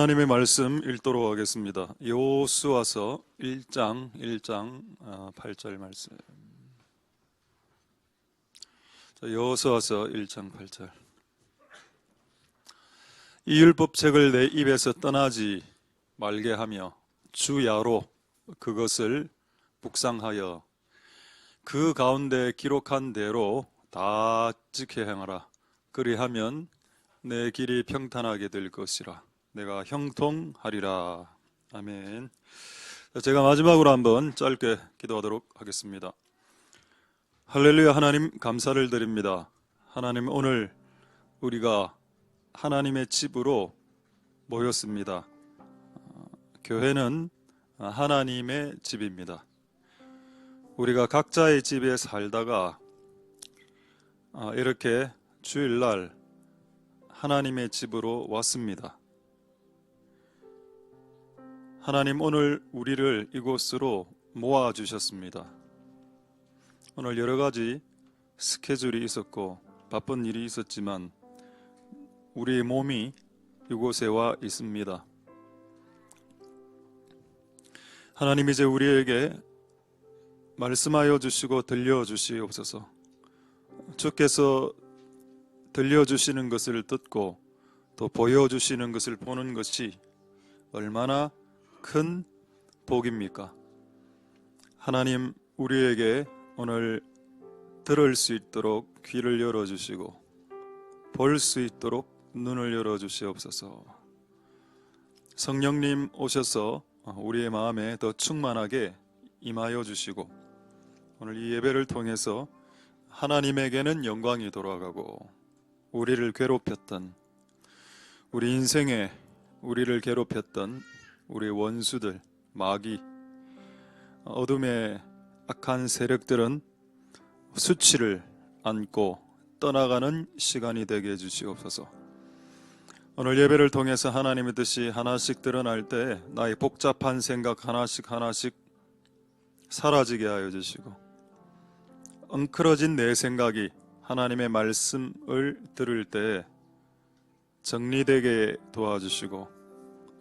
하나님의 말씀 읽도록 하겠습니다. 여호수아서 1장 8절 말씀. 여호수아서 1장 8절. 이 율법책을 내 입에서 떠나지 말게 하며 주야로 그것을 묵상하여 그 가운데 기록한 대로 다 지켜 행하라. 그리하면 내 길이 평탄하게 될 것이라. 내가 형통하리라. 아멘. 제가 마지막으로 한번 짧게 기도하도록 하겠습니다. 할렐루야. 하나님 감사를 드립니다. 하나님, 오늘 우리가 하나님의 집으로 모였습니다. 교회는 하나님의 집입니다. 우리가 각자의 집에 살다가 이렇게 주일날 하나님의 집으로 왔습니다. 하나님, 오늘 우리를 이곳으로 모아주셨습니다. 오늘 여러 가지 스케줄이 있었고 바쁜 일이 있었지만 우리의 몸이 이곳에 와 있습니다. 하나님, 이제 우리에게 말씀하여 주시고 들려주시옵소서. 주께서 들려주시는 것을 듣고 또 보여주시는 것을 보는 것이 얼마나 큰 복입니까? 하나님, 우리에게 오늘 들을 수 있도록 귀를 열어주시고 볼 수 있도록 눈을 열어주시옵소서. 성령님 오셔서 우리의 마음에 더 충만하게 임하여 주시고 오늘 이 예배를 통해서 하나님에게는 영광이 돌아가고 우리를 괴롭혔던, 우리 인생에 우리를 괴롭혔던 우리의 원수들, 마귀, 어둠의 악한 세력들은 수치를 안고 떠나가는 시간이 되게 해주시옵소서. 오늘 예배를 통해서 하나님의 뜻이 하나씩 드러날 때 나의 복잡한 생각 하나씩 사라지게 하여 주시고 엉클어진 내 생각이 하나님의 말씀을 들을 때 정리되게 도와주시고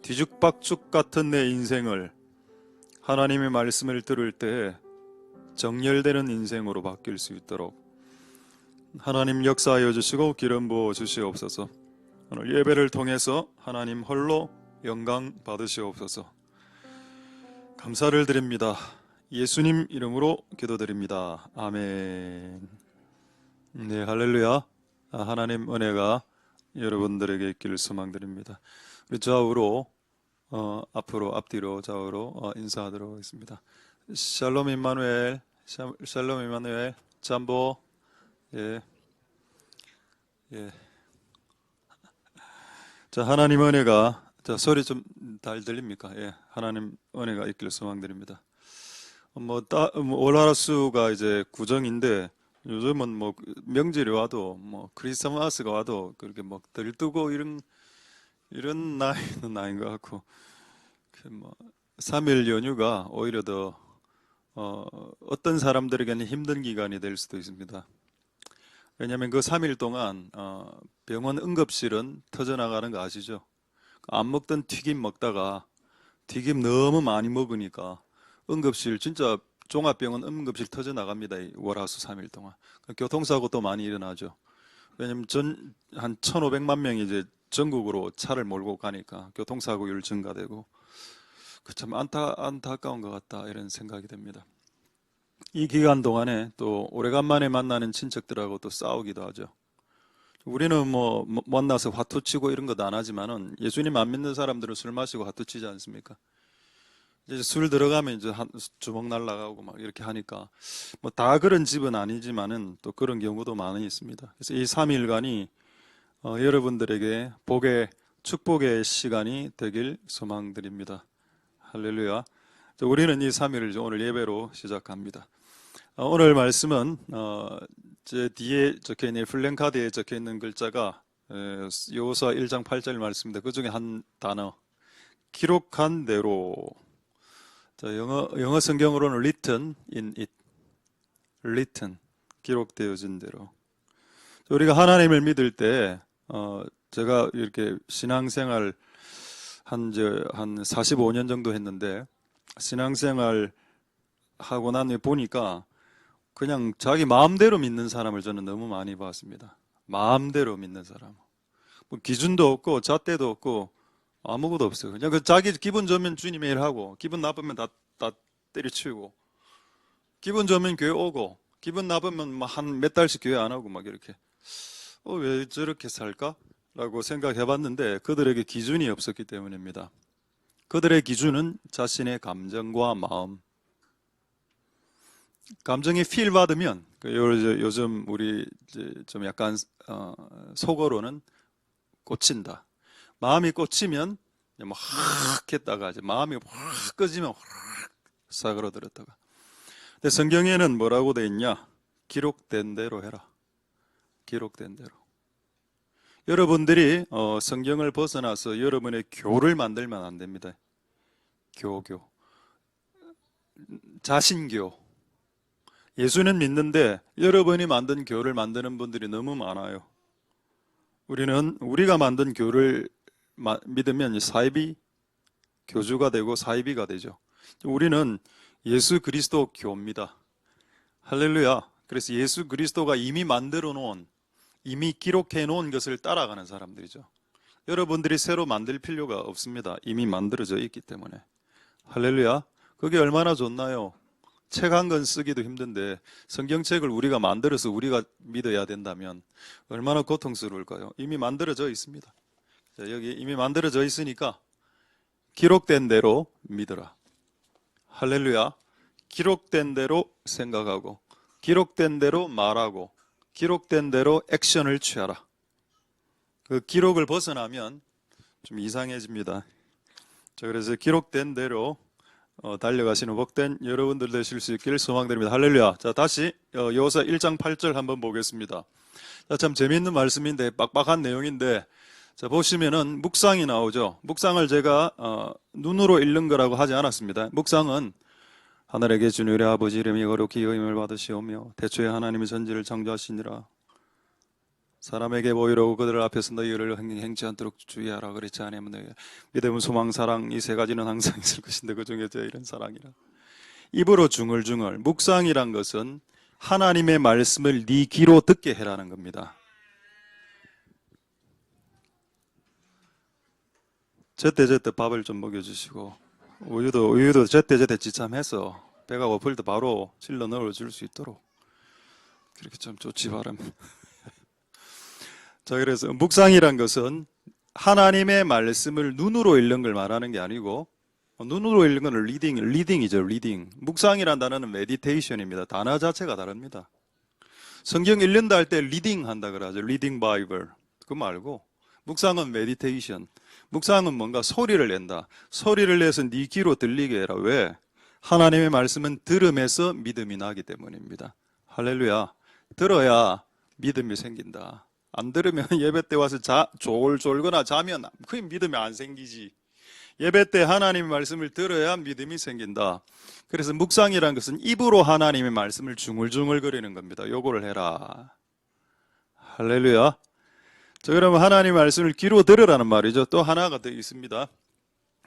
뒤죽박죽 같은 내 인생을 하나님의 말씀을 들을 때 정렬되는 인생으로 바뀔 수 있도록 하나님 역사하여 주시고 기름 부어 주시옵소서. 오늘 예배를 통해서 하나님 홀로 영광 받으시옵소서. 감사를 드립니다. 예수님 이름으로 기도드립니다. 아멘. 네, 할렐루야. 하나님 은혜가 여러분들에게 있기를 소망드립니다. 우리 좌우로 앞으로 앞뒤로 좌우로 인사하도록 하겠습니다. 샬롬 임마누엘, 샬롬 임마누엘, 잠보. 예. 자, 하나님 은혜가, 자, 소리 좀 잘 들립니까? 예. 하나님 은혜가 있기를 소망드립니다. 월화수가 이제 구정인데 요즘은 뭐 명절이 와도 뭐 크리스마스가 와도 그렇게 막 들뜨고 이런 나이는 아닌 것 같고, 3일 연휴가 오히려 더 어떤 사람들에게는 힘든 기간이 될 수도 있습니다. 왜냐하면 그 3일 동안 병원 응급실은 터져나가는 거 아시죠? 안 먹던 튀김 먹다가 튀김 너무 많이 먹으니까 응급실, 진짜 종합병원 응급실 터져나갑니다. 이 월화수 3일 동안. 교통사고도 많이 일어나죠. 왜냐하면 한 1,500만 명이 이제 전국으로 차를 몰고 가니까 교통사고율 증가되고 참 안타까운 것 같다 이런 생각이 됩니다. 이 기간 동안에 또 오래간만에 만나는 친척들하고 또 싸우기도 하죠. 우리는 뭐 만나서 화투치고 이런 것도 안 하지만은 예수님 안 믿는 사람들은 술 마시고 화투치지 않습니까? 이제 술 들어가면 이제 주먹 날라가고 막 이렇게 하니까 뭐 다 그런 집은 아니지만은 또 그런 경우도 많이 있습니다. 그래서 이 3일간이 여러분들에게 축복의 시간이 되길 소망드립니다. 할렐루야. 우리는 이 3일을 오늘 예배로 시작합니다. 오늘 말씀은 제 뒤에 적혀있는 플랜카드에 적혀있는 글자가 여호수아 1장 8절 말씀인데 그 중에 한 단어, 기록한 대로. 자, 영어 성경으로는 written in it, written, 기록되어진 대로. 우리가 하나님을 믿을 때 제가 이렇게 신앙생활 한 45년 정도 했는데, 신앙생활 하고 난 후에 보니까 그냥 자기 마음대로 믿는 사람을 저는 너무 많이 봤습니다. 마음대로 믿는 사람. 뭐 기준도 없고 잣대도 없고 아무것도 없어요. 그냥 그 자기 기분 좋으면 주님 일하고, 기분 나쁘면 다 때려치우고, 기분 좋으면 교회 오고, 기분 나쁘면 한 몇 달씩 교회 안 하고 막 이렇게. 왜 저렇게 살까? 라고 생각해 봤는데 그들에게 기준이 없었기 때문입니다. 그들의 기준은 자신의 감정과 마음. 감정이 필 받으면, 요즘 우리 좀 약간 속어로는 꽂힌다. 마음이 꽂히면 확 했다가 이제 마음이 확 꺼지면 확 사그러들었다가. 근데 성경에는 뭐라고 돼 있냐? 기록된 대로 해라. 기록된 대로. 여러분들이 성경을 벗어나서 여러분의 교를 만들면 안 됩니다. 교교. 자신교. 예수는 믿는데 여러분이 만든 교를 만드는 분들이 너무 많아요. 우리가 만든 교를 믿으면 사이비 교주가 되고 사이비가 되죠. 우리는 예수 그리스도 교입니다. 할렐루야. 그래서 예수 그리스도가 이미 만들어 놓은, 이미 기록해 놓은 것을 따라가는 사람들이죠. 여러분들이 새로 만들 필요가 없습니다. 이미 만들어져 있기 때문에. 할렐루야. 그게 얼마나 좋나요? 책 한 권 쓰기도 힘든데 성경책을 우리가 만들어서 우리가 믿어야 된다면 얼마나 고통스러울까요? 이미 만들어져 있습니다. 자, 여기 이미 만들어져 있으니까 기록된 대로 믿어라. 할렐루야. 기록된 대로 생각하고, 기록된 대로 말하고, 기록된 대로 액션을 취하라. 그 기록을 벗어나면 좀 이상해집니다. 자, 그래서 기록된 대로 달려가시는 복된 여러분들 되실 수 있기를 소망드립니다. 할렐루야. 자, 다시 여호수아 1장 8절 한번 보겠습니다. 자, 참 재미있는 말씀인데 빡빡한 내용인데, 자, 보시면은 묵상이 나오죠. 묵상을 제가 눈으로 읽는 거라고 하지 않았습니다. 묵상은 하늘에 계신 우리 아버지 이름이 거룩히 여김을 받으시오며 태초에 하나님이 전지를 창조하시니라. 사람에게 보이려고 그들 앞에서 너희를 행치 않도록 주의하라. 그렇지 않으면 너희 믿음, 소망, 사랑 이 세 가지는 항상 있을 것인데 그 중에 제일은 사랑이라. 입으로 중얼중얼. 묵상이란 것은 하나님의 말씀을 네 귀로 듣게 해라는 겁니다. 제때제때 밥을 좀 먹여주시고 우유도 제때제때 지참해서 배가 고플 때 바로 질러 넣어줄 수 있도록 그렇게 좀 좋지 바랍니다. 자, 그래서 묵상이란 것은 하나님의 말씀을 눈으로 읽는 걸 말하는 게 아니고, 눈으로 읽는 건 리딩이죠. 리딩. 묵상이란 단어는 메디테이션입니다. 단어 자체가 다릅니다. 성경 읽는다 할 때 리딩 한다 그러죠. 리딩 바이블. 그거 말고 묵상은 메디테이션. 묵상은 뭔가 소리를 낸다. 소리를 내서 네 귀로 들리게 해라. 왜? 하나님의 말씀은 들음에서 믿음이 나기 때문입니다. 할렐루야. 들어야 믿음이 생긴다. 안 들으면 예배 때 와서 졸거나 자면 그 믿음이 안 생기지. 예배 때 하나님의 말씀을 들어야 믿음이 생긴다. 그래서 묵상이라는 것은 입으로 하나님의 말씀을 중얼중얼거리는 겁니다. 요거를 해라. 할렐루야. 자, 그러면 하나님의 말씀을 귀로 들으라는 말이죠. 또 하나가 더 있습니다.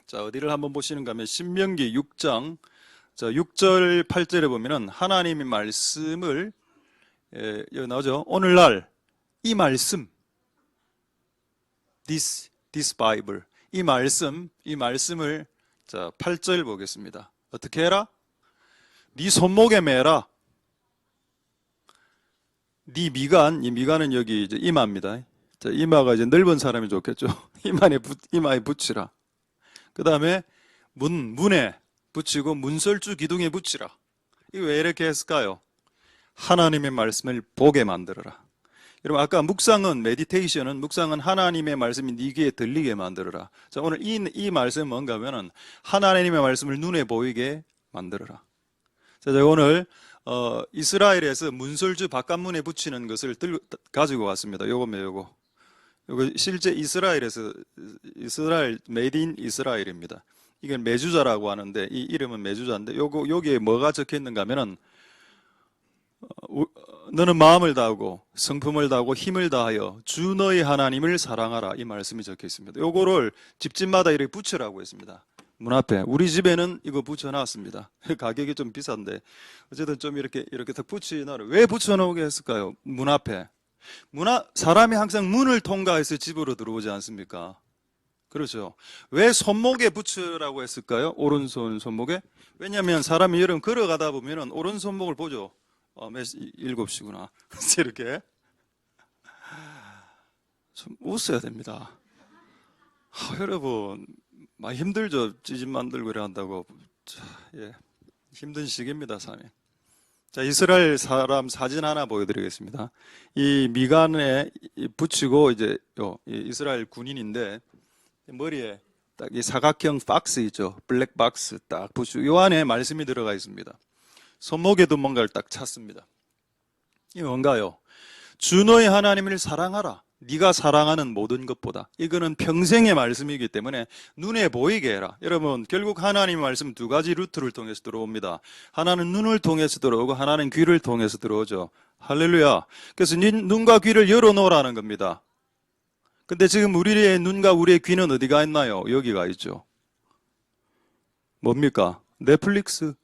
자, 어디를 한번 보시는가 하면 신명기 6장 자, 6절 8절에 보면은 하나님의 말씀을 여기 나오죠. 오늘날 이 말씀 this Bible 이 말씀을 자 8절 보겠습니다. 어떻게 해라? 네 손목에 매라. 네 미간, 이 미간은 여기 이제 이마입니다. 자, 이마가 이제 넓은 사람이 좋겠죠. 이마에 붙이라. 그 다음에 문에 붙이고 문설주 기둥에 붙이라. 이거 왜 이렇게 했을까요? 하나님의 말씀을 보게 만들어라. 여러분 아까 묵상은 하나님의 말씀이 네 귀에 들리게 만들어라. 자, 오늘 이 말씀은 뭔가 하면은 하나님의 말씀을 눈에 보이게 만들어라. 자, 제가 오늘 이스라엘에서 문설주 바깥문에 붙이는 것을 가지고 왔습니다. 요거 실제 이스라엘 메이드 인 이스라엘입니다. 이건 메주자라고 하는데 이 이름은 메주자인데 여기에 뭐가 적혀 있는가 하면은 너는 마음을 다하고 성품을 다하고 힘을 다하여 주 너희 하나님을 사랑하라 이 말씀이 적혀 있습니다. 요거를 집집마다 이렇게 붙여라고 했습니다. 문 앞에 우리 집에는 이거 붙여놨습니다. 가격이 좀 비싼데 어쨌든 좀 이렇게 딱 붙여놔라. 왜 붙여놓게 했을까요? 문 앞에 사람이 항상 문을 통과해서 집으로 들어오지 않습니까? 그렇죠. 왜 손목에 붙여라고 했을까요? 오른손 손목에? 왜냐하면 사람이 여름 걸어가다 보면은 오른손목을 보죠. 몇 시, 7시구나. 이렇게 좀 웃어야 됩니다. 여러분 많이 힘들죠. 찌짐 만들고 이래 한다고. 자, 예. 힘든 시기입니다, 삶이. 자, 이스라엘 사람 사진 하나 보여드리겠습니다. 이 미간에 붙이고 이제 이스라엘 군인인데 머리에 딱 이 사각형 박스 있죠. 블랙 박스 딱 붙이고 요 안에 말씀이 들어가 있습니다. 손목에도 뭔가를 딱 찼습니다. 이게 뭔가요? 주 너의 하나님을 사랑하라. 네가 사랑하는 모든 것보다. 이거는 평생의 말씀이기 때문에 눈에 보이게 해라. 여러분 결국 하나님의 말씀 두 가지 루트를 통해서 들어옵니다. 하나는 눈을 통해서 들어오고 하나는 귀를 통해서 들어오죠. 할렐루야. 그래서 눈과 귀를 열어놓으라는 겁니다. 근데 지금 우리의 눈과 우리의 귀는 어디가 있나요? 여기가 있죠. 뭡니까? 넷플릭스.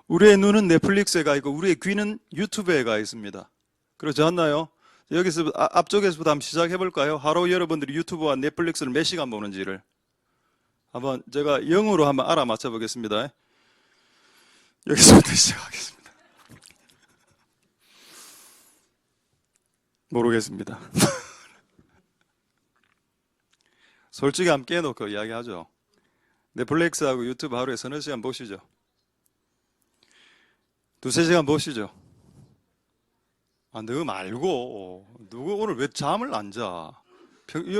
우리의 눈은 넷플릭스에 가 있고 우리의 귀는 유튜브에 가 있습니다. 그렇지 않나요? 여기서 앞쪽에서부터 한번 시작해 볼까요? 하루 여러분들이 유튜브와 넷플릭스를 몇 시간 보는지를 한번 제가 0으로 한번 알아맞혀 보겠습니다. 여기서부터 시작하겠습니다. 모르겠습니다. 솔직히 한번 깨놓고 이야기하죠. 넷플릭스하고 유튜브 하루에 서너 시간 보시죠. 두세 시간 보시죠. 너 말고 누구 오늘 왜 잠을 안 자?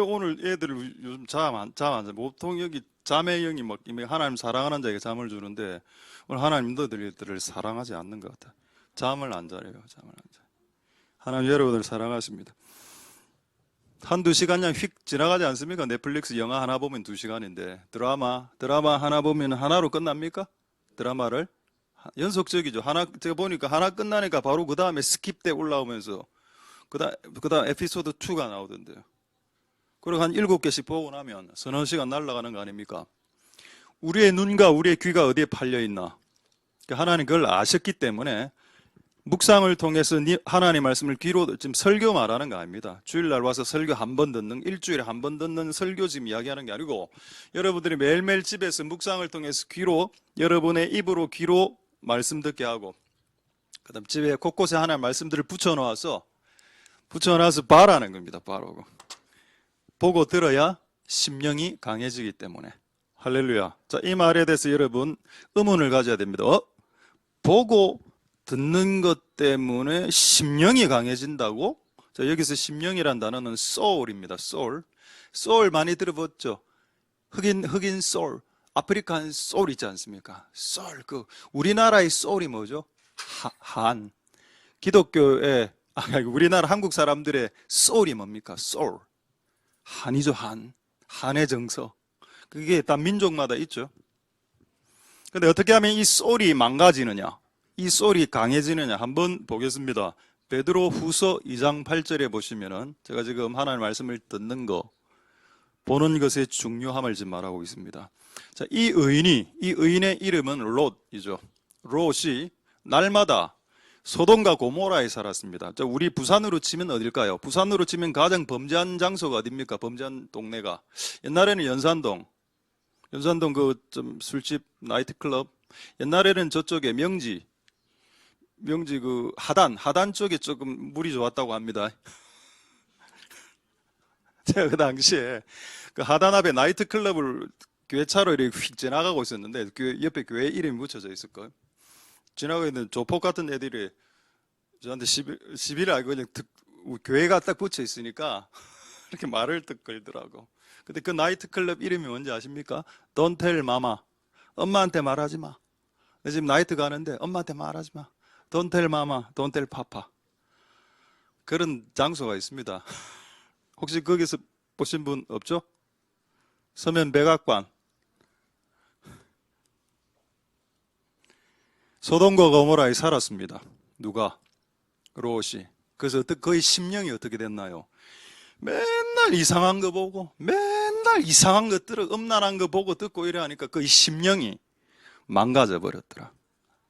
오늘 애들 요즘 잠 안 자. 보통 여기 자매 형이 막 하나님 사랑하는 자에게 잠을 주는데 오늘 하나님 너희들을 사랑하지 않는 것 같아. 잠을 안 자래요. 잠을 안 자. 하나님 여러분을 사랑하십니다. 한두 시간냥 휙 지나가지 않습니까? 넷플릭스 영화 하나 보면 2시간인데 드라마 하나 보면 하나로 끝납니까? 드라마를 연속적이죠. 제가 보니까 하나 끝나니까 바로 그 다음에 스킵돼 올라오면서 그 다음 에피소드 2가 나오던데요. 그리고 한 7개씩 보고 나면 서너 시간 날아가는 거 아닙니까? 우리의 눈과 우리의 귀가 어디에 팔려 있나? 하나님 그걸 아셨기 때문에 묵상을 통해서 하나님 말씀을 귀로 지금 설교 말하는 거 아닙니다. 주일날 와서 설교 한 번 듣는, 일주일에 한 번 듣는 설교 지금 이야기하는 게 아니고 여러분들이 매일매일 집에서 묵상을 통해서 귀로 여러분의 입으로 귀로 말씀 듣게 하고 그 다음 집에 곳곳에 하나님 말씀들을 붙여놔서 바라는 겁니다. 바라고 보고 들어야 심령이 강해지기 때문에. 할렐루야. 자, 이 말에 대해서 여러분 의문을 가져야 됩니다. 보고 듣는 것 때문에 심령이 강해진다고? 자, 여기서 심령이란 단어는 soul입니다. soul 많이 들어봤죠? 흑인 soul, 아프리칸 soul 있지 않습니까? soul, 우리나라의 soul이 뭐죠? 한. 기독교의 우리나라 한국 사람들의 soul이 뭡니까? soul. 한이죠, 한의 정서. 그게 다 민족마다 있죠. 근데 어떻게 하면 이 soul이 망가지느냐? 이 soul이 강해지느냐? 한번 보겠습니다. 베드로 후서 2장 8절에 보시면은 제가 지금 하나님의 말씀을 듣는 거, 보는 것의 중요함을 지금 말하고 있습니다. 자, 이 의인의 이름은 롯이죠. 롯이 날마다 소돔과 고모라에 살았습니다. 자, 우리 부산으로 치면 어딜까요? 부산으로 치면 가장 범죄한 장소가 어딥니까? 범죄한 동네가. 옛날에는 연산동 좀 술집, 나이트클럽. 옛날에는 저쪽에 명지 하단 쪽에 조금 물이 좋았다고 합니다. 제가 그 당시에 그 하단 앞에 나이트클럽을 교회차로 이렇게 휙 지나가고 있었는데 옆에 교회 이름이 붙여져 있을 거예요. 지나가고 있는 조폭 같은 애들이 저한테 시비를 알고 그냥 교회가 딱 붙여 있으니까 이렇게 말을 딱 걸더라고. 근데 그 나이트클럽 이름이 뭔지 아십니까? Don't tell mama. 엄마한테 말하지 마. 나 지금 나이트 가는데 엄마한테 말하지 마. Don't tell mama, don't tell papa. 그런 장소가 있습니다. 혹시 거기서 보신 분 없죠? 서면 백악관. 소돔과 고모라에 살았습니다. 누가? 롯이. 그래서 그의 심령이 어떻게 됐나요? 맨날 이상한 거 보고, 맨날 이상한 것들을 음란한 거 보고 듣고 이래 하니까 그의 심령이 망가져 버렸더라.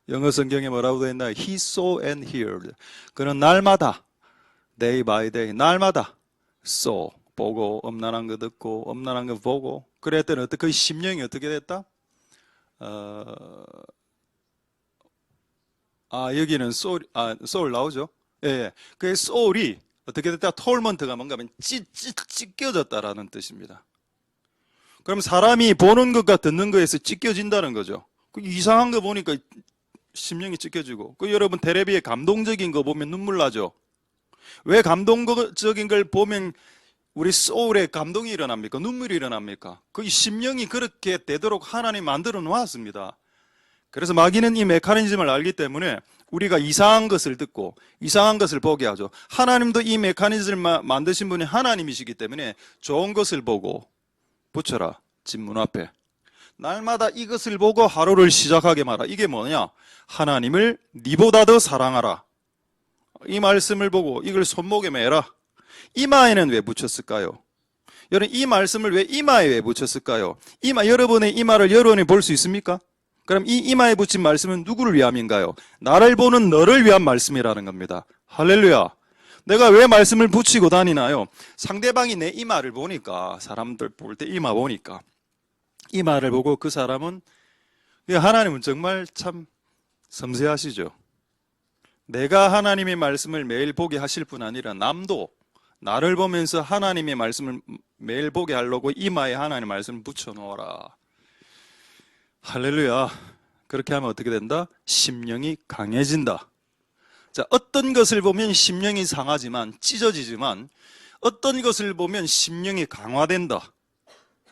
영어 성경에 뭐라고 되어 있나요? He saw and heard. 그는 날마다, day by day, 날마다 saw, 보고, 음란한 거 듣고, 음란한 거 보고, 그랬더니 그의 심령이 어떻게 됐다? 여기는 soul 나오죠? 예. 그 soul이 어떻게 됐다? torment가 뭔가 하면 찢겨졌다라는 뜻입니다. 그럼 사람이 보는 것과 듣는 것에서 찢겨진다는 거죠. 이상한 거 보니까 심령이 찢겨지고, 여러분 텔레비에 감동적인 거 보면 눈물 나죠? 왜 감동적인 걸 보면 우리 소울에 감동이 일어납니까? 눈물이 일어납니까? 그 심령이 그렇게 되도록 하나님 만들어 놓았습니다. 그래서 마귀는 이 메커니즘을 알기 때문에 우리가 이상한 것을 듣고 이상한 것을 보게 하죠. 하나님도 이 메커니즘을 만드신 분이 하나님이시기 때문에 좋은 것을 보고 붙여라, 집 문 앞에. 날마다 이것을 보고 하루를 시작하게 말아. 이게 뭐냐? 하나님을 니보다 더 사랑하라. 이 말씀을 보고 이걸 손목에 매라. 이마에는 왜 붙였을까요? 여러분, 이 말씀을 왜 이마에 왜 붙였을까요? 여러분의 이마를 여러분이 볼 수 있습니까? 그럼 이 이마에 붙인 말씀은 누구를 위함인가요? 나를 보는 너를 위한 말씀이라는 겁니다. 할렐루야. 내가 왜 말씀을 붙이고 다니나요? 상대방이 내 이마를 보니까, 사람들 볼 때 이마 보니까, 이마를 보고 그 사람은, 하나님은 정말 참 섬세하시죠. 내가 하나님의 말씀을 매일 보게 하실 뿐 아니라 남도 나를 보면서 하나님의 말씀을 매일 보게 하려고 이마에 하나님의 말씀을 붙여놓아라. 할렐루야. 그렇게 하면 어떻게 된다? 심령이 강해진다. 자, 어떤 것을 보면 심령이 상하지만, 찢어지지만, 어떤 것을 보면 심령이 강화된다.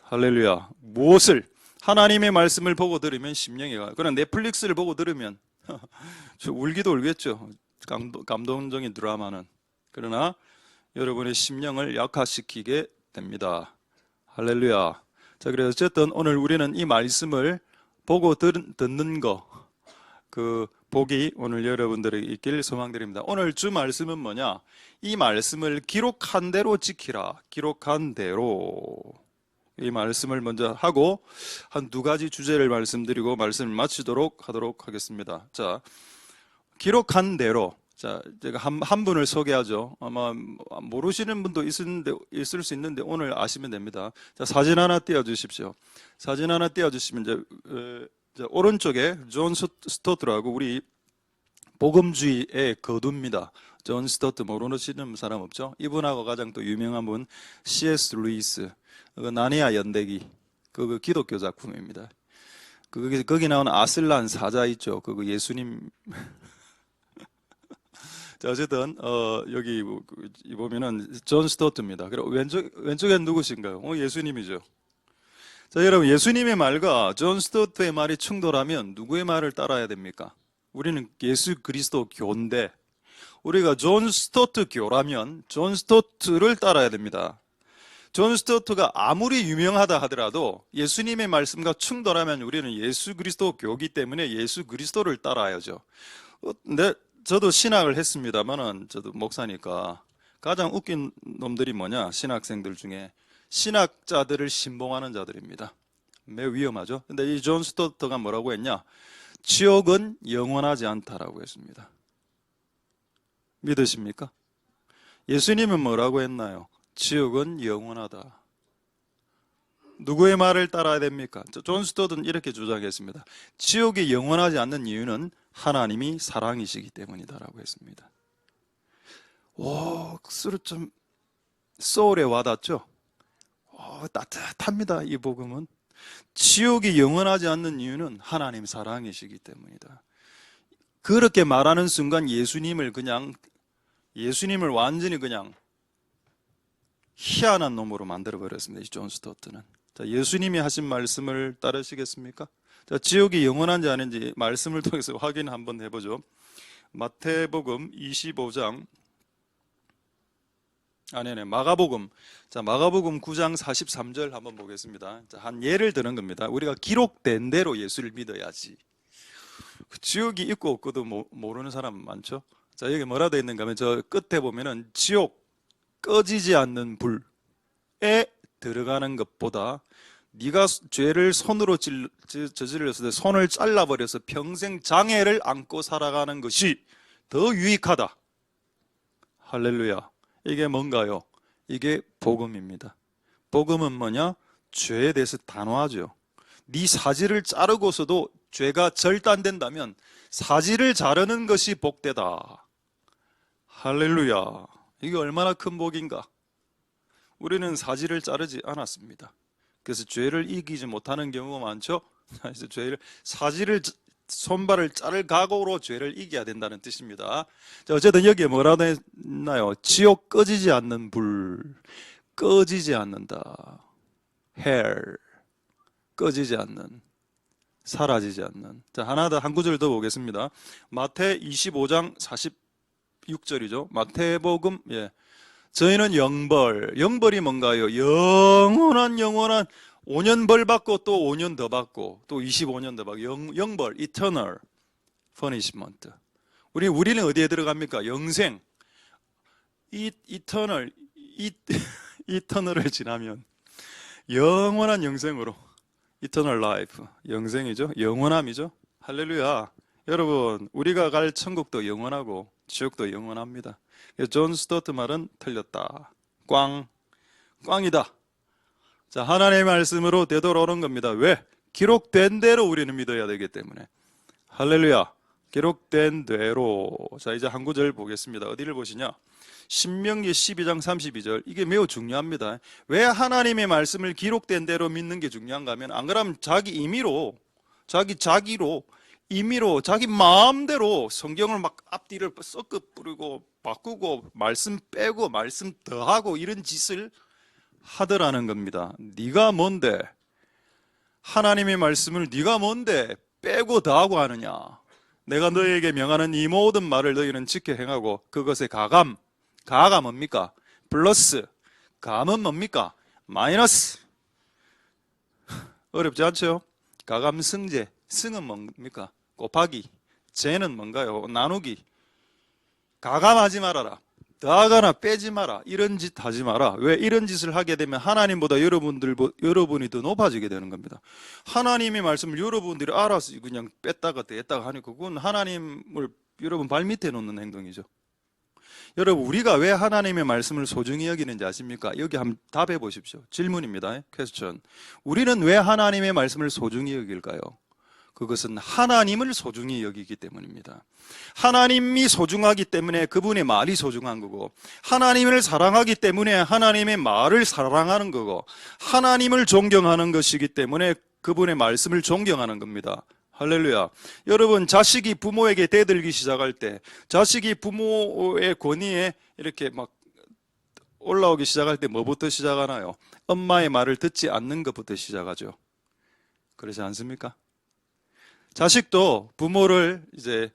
할렐루야. 무엇을? 하나님의 말씀을 보고 들으면 심령이 강화. 그러나 넷플릭스를 보고 들으면 저 울기도 울겠죠. 감동적인 드라마는. 그러나 여러분의 심령을 약화시키게 됩니다. 할렐루야. 자, 그래서 어쨌든 오늘 우리는 이 말씀을 보고 듣는 거, 그 복이 오늘 여러분들에게 있길 소망드립니다. 오늘 주 말씀은 뭐냐? 이 말씀을 기록한 대로 지키라. 기록한 대로. 이 말씀을 먼저 하고 한 두 가지 주제를 말씀드리고 말씀을 마치도록 하도록 하겠습니다. 자, 기록한 대로. 자, 제가 한 분을 소개하죠. 아마 모르시는 분도 있을 수 있는데 오늘 아시면 됩니다. 자, 사진 하나 띄워주십시오. 사진 하나 띄워주시면 이제 오른쪽에 존 스토트라고 우리 복음주의의 거두입니다. 존 스토트 모르시는 사람 없죠? 이분하고 가장 또 유명한 분 C.S. 루이스, 나니아 연대기, 그 기독교 작품입니다. 거기 나오는 아슬란 사자 있죠? 그거 예수님. 자, 어쨌든 여기 보면은 존 스토트입니다. 그리고 왼쪽엔 누구신가요? 예수님이죠. 자, 여러분, 예수님의 말과 존 스토트의 말이 충돌하면 누구의 말을 따라야 됩니까? 우리는 예수 그리스도 교인데 우리가 존 스토트 교라면 존 스토트를 따라야 됩니다. 존 스토트가 아무리 유명하다 하더라도 예수님의 말씀과 충돌하면 우리는 예수 그리스도 교기 때문에 예수 그리스도를 따라야죠. 근데 저도 신학을 했습니다만은 저도 목사니까 가장 웃긴 놈들이 뭐냐? 신학생들 중에 신학자들을 신봉하는 자들입니다. 매우 위험하죠. 근데 이 존 스토트가 뭐라고 했냐? 지옥은 영원하지 않다라고 했습니다. 믿으십니까? 예수님은 뭐라고 했나요? 지옥은 영원하다. 누구의 말을 따라야 됩니까? 존 스토트는 이렇게 주장했습니다. 지옥이 영원하지 않는 이유는 하나님이 사랑이시기 때문이다라고 했습니다. 와, 좀 소울에 와닿죠? 따뜻합니다. 이 복음은. 지옥이 영원하지 않는 이유는 하나님 사랑이시기 때문이다. 그렇게 말하는 순간 예수님을 완전히 그냥 희한한 놈으로 만들어버렸습니다. 이 존 스토트는. 자, 예수님이 하신 말씀을 따르시겠습니까? 자, 지옥이 영원한지 아닌지 말씀을 통해서 확인 한번 해보죠. 마태복음 25장, 마가복음. 자, 마가복음 9장 43절 한번 보겠습니다. 자, 한 예를 드는 겁니다. 우리가 기록된 대로 예수를 믿어야지. 그 지옥이 있고 없고도 모르는 사람 많죠. 자, 여기 뭐라 되어 있는가 하면 저 끝에 보면은 지옥 꺼지지 않는 불에 들어가는 것보다 네가 죄를 손으로 저질렀을 때 손을 잘라버려서 평생 장애를 안고 살아가는 것이 더 유익하다. 할렐루야. 이게 뭔가요? 이게 복음입니다. 복음은 뭐냐? 죄에 대해서 단호하죠. 네 사지를 자르고서도 죄가 절단된다면 사지를 자르는 것이 복되다. 할렐루야. 이게 얼마나 큰 복인가? 우리는 사지를 자르지 않았습니다. 그래서 죄를 이기지 못하는 경우가 많죠. 그래서 사지를 손발을 자를 각오로 죄를 이겨야 된다는 뜻입니다. 자, 어쨌든 여기에 뭐라고 했나요? 지옥 꺼지지 않는 불, 꺼지지 않는다. hell, 꺼지지 않는, 사라지지 않는. 자, 하나 더 한 구절 더 보겠습니다. 마태 25장 46절이죠. 마태복음, 저희는 영벌이 뭔가요? 영원한 5년 벌 받고 또 5년 더 받고 또 25년 더 받고 영벌, eternal punishment. 우리는 어디에 들어갑니까? 영생. eternal을 지나면 영원한 영생으로 eternal life, 영생이죠. 영원함이죠. 할렐루야. 여러분, 우리가 갈 천국도 영원하고 지옥도 영원합니다. 존 스토트 말은 틀렸다. 꽝이다. 자, 하나님의 말씀으로 되돌아오는 겁니다. 왜? 기록된 대로 우리는 믿어야 되기 때문에. 할렐루야. 기록된 대로. 자, 이제 한 구절 보겠습니다. 어디를 보시냐? 신명기 12장 32절. 이게 매우 중요합니다. 왜 하나님의 말씀을 기록된 대로 믿는 게 중요한가 하면, 안 그러면 자기 임의로, 자기 마음대로 성경을 막 앞뒤를 섞어 뿌리고 바꾸고 말씀 빼고 말씀 더하고 이런 짓을 하더라는 겁니다. 네가 뭔데? 하나님의 말씀을 네가 뭔데 빼고 더하고 하느냐? 내가 너에게 명하는 이 모든 말을 너희는 지켜 행하고 그것의 가감 뭡니까? 플러스. 감은 뭡니까? 마이너스. 어렵지 않죠? 가감 승제. 승은 뭡니까? 곱하기. 제는 뭔가요? 나누기. 가감하지 말아라. 더하거나 빼지 마라. 이런 짓 하지 마라. 왜? 이런 짓을 하게 되면 하나님보다 여러분이 더 높아지게 되는 겁니다. 하나님의 말씀을 여러분들이 알아서 그냥 뺐다가 뺐다가 하니까 그건 하나님을 여러분 발밑에 놓는 행동이죠. 여러분, 우리가 왜 하나님의 말씀을 소중히 여기는지 아십니까? 여기 한번 답해 보십시오. 질문입니다. 퀘스천. 우리는 왜 하나님의 말씀을 소중히 여길까요? 그것은 하나님을 소중히 여기기 때문입니다. 하나님이 소중하기 때문에 그분의 말이 소중한 거고, 하나님을 사랑하기 때문에 하나님의 말을 사랑하는 거고, 하나님을 존경하는 것이기 때문에 그분의 말씀을 존경하는 겁니다. 할렐루야. 여러분, 자식이 부모에게 대들기 시작할 때, 자식이 부모의 권위에 이렇게 막 올라오기 시작할 때 뭐부터 시작하나요? 엄마의 말을 듣지 않는 것부터 시작하죠. 그렇지 않습니까? 자식도 부모를 이제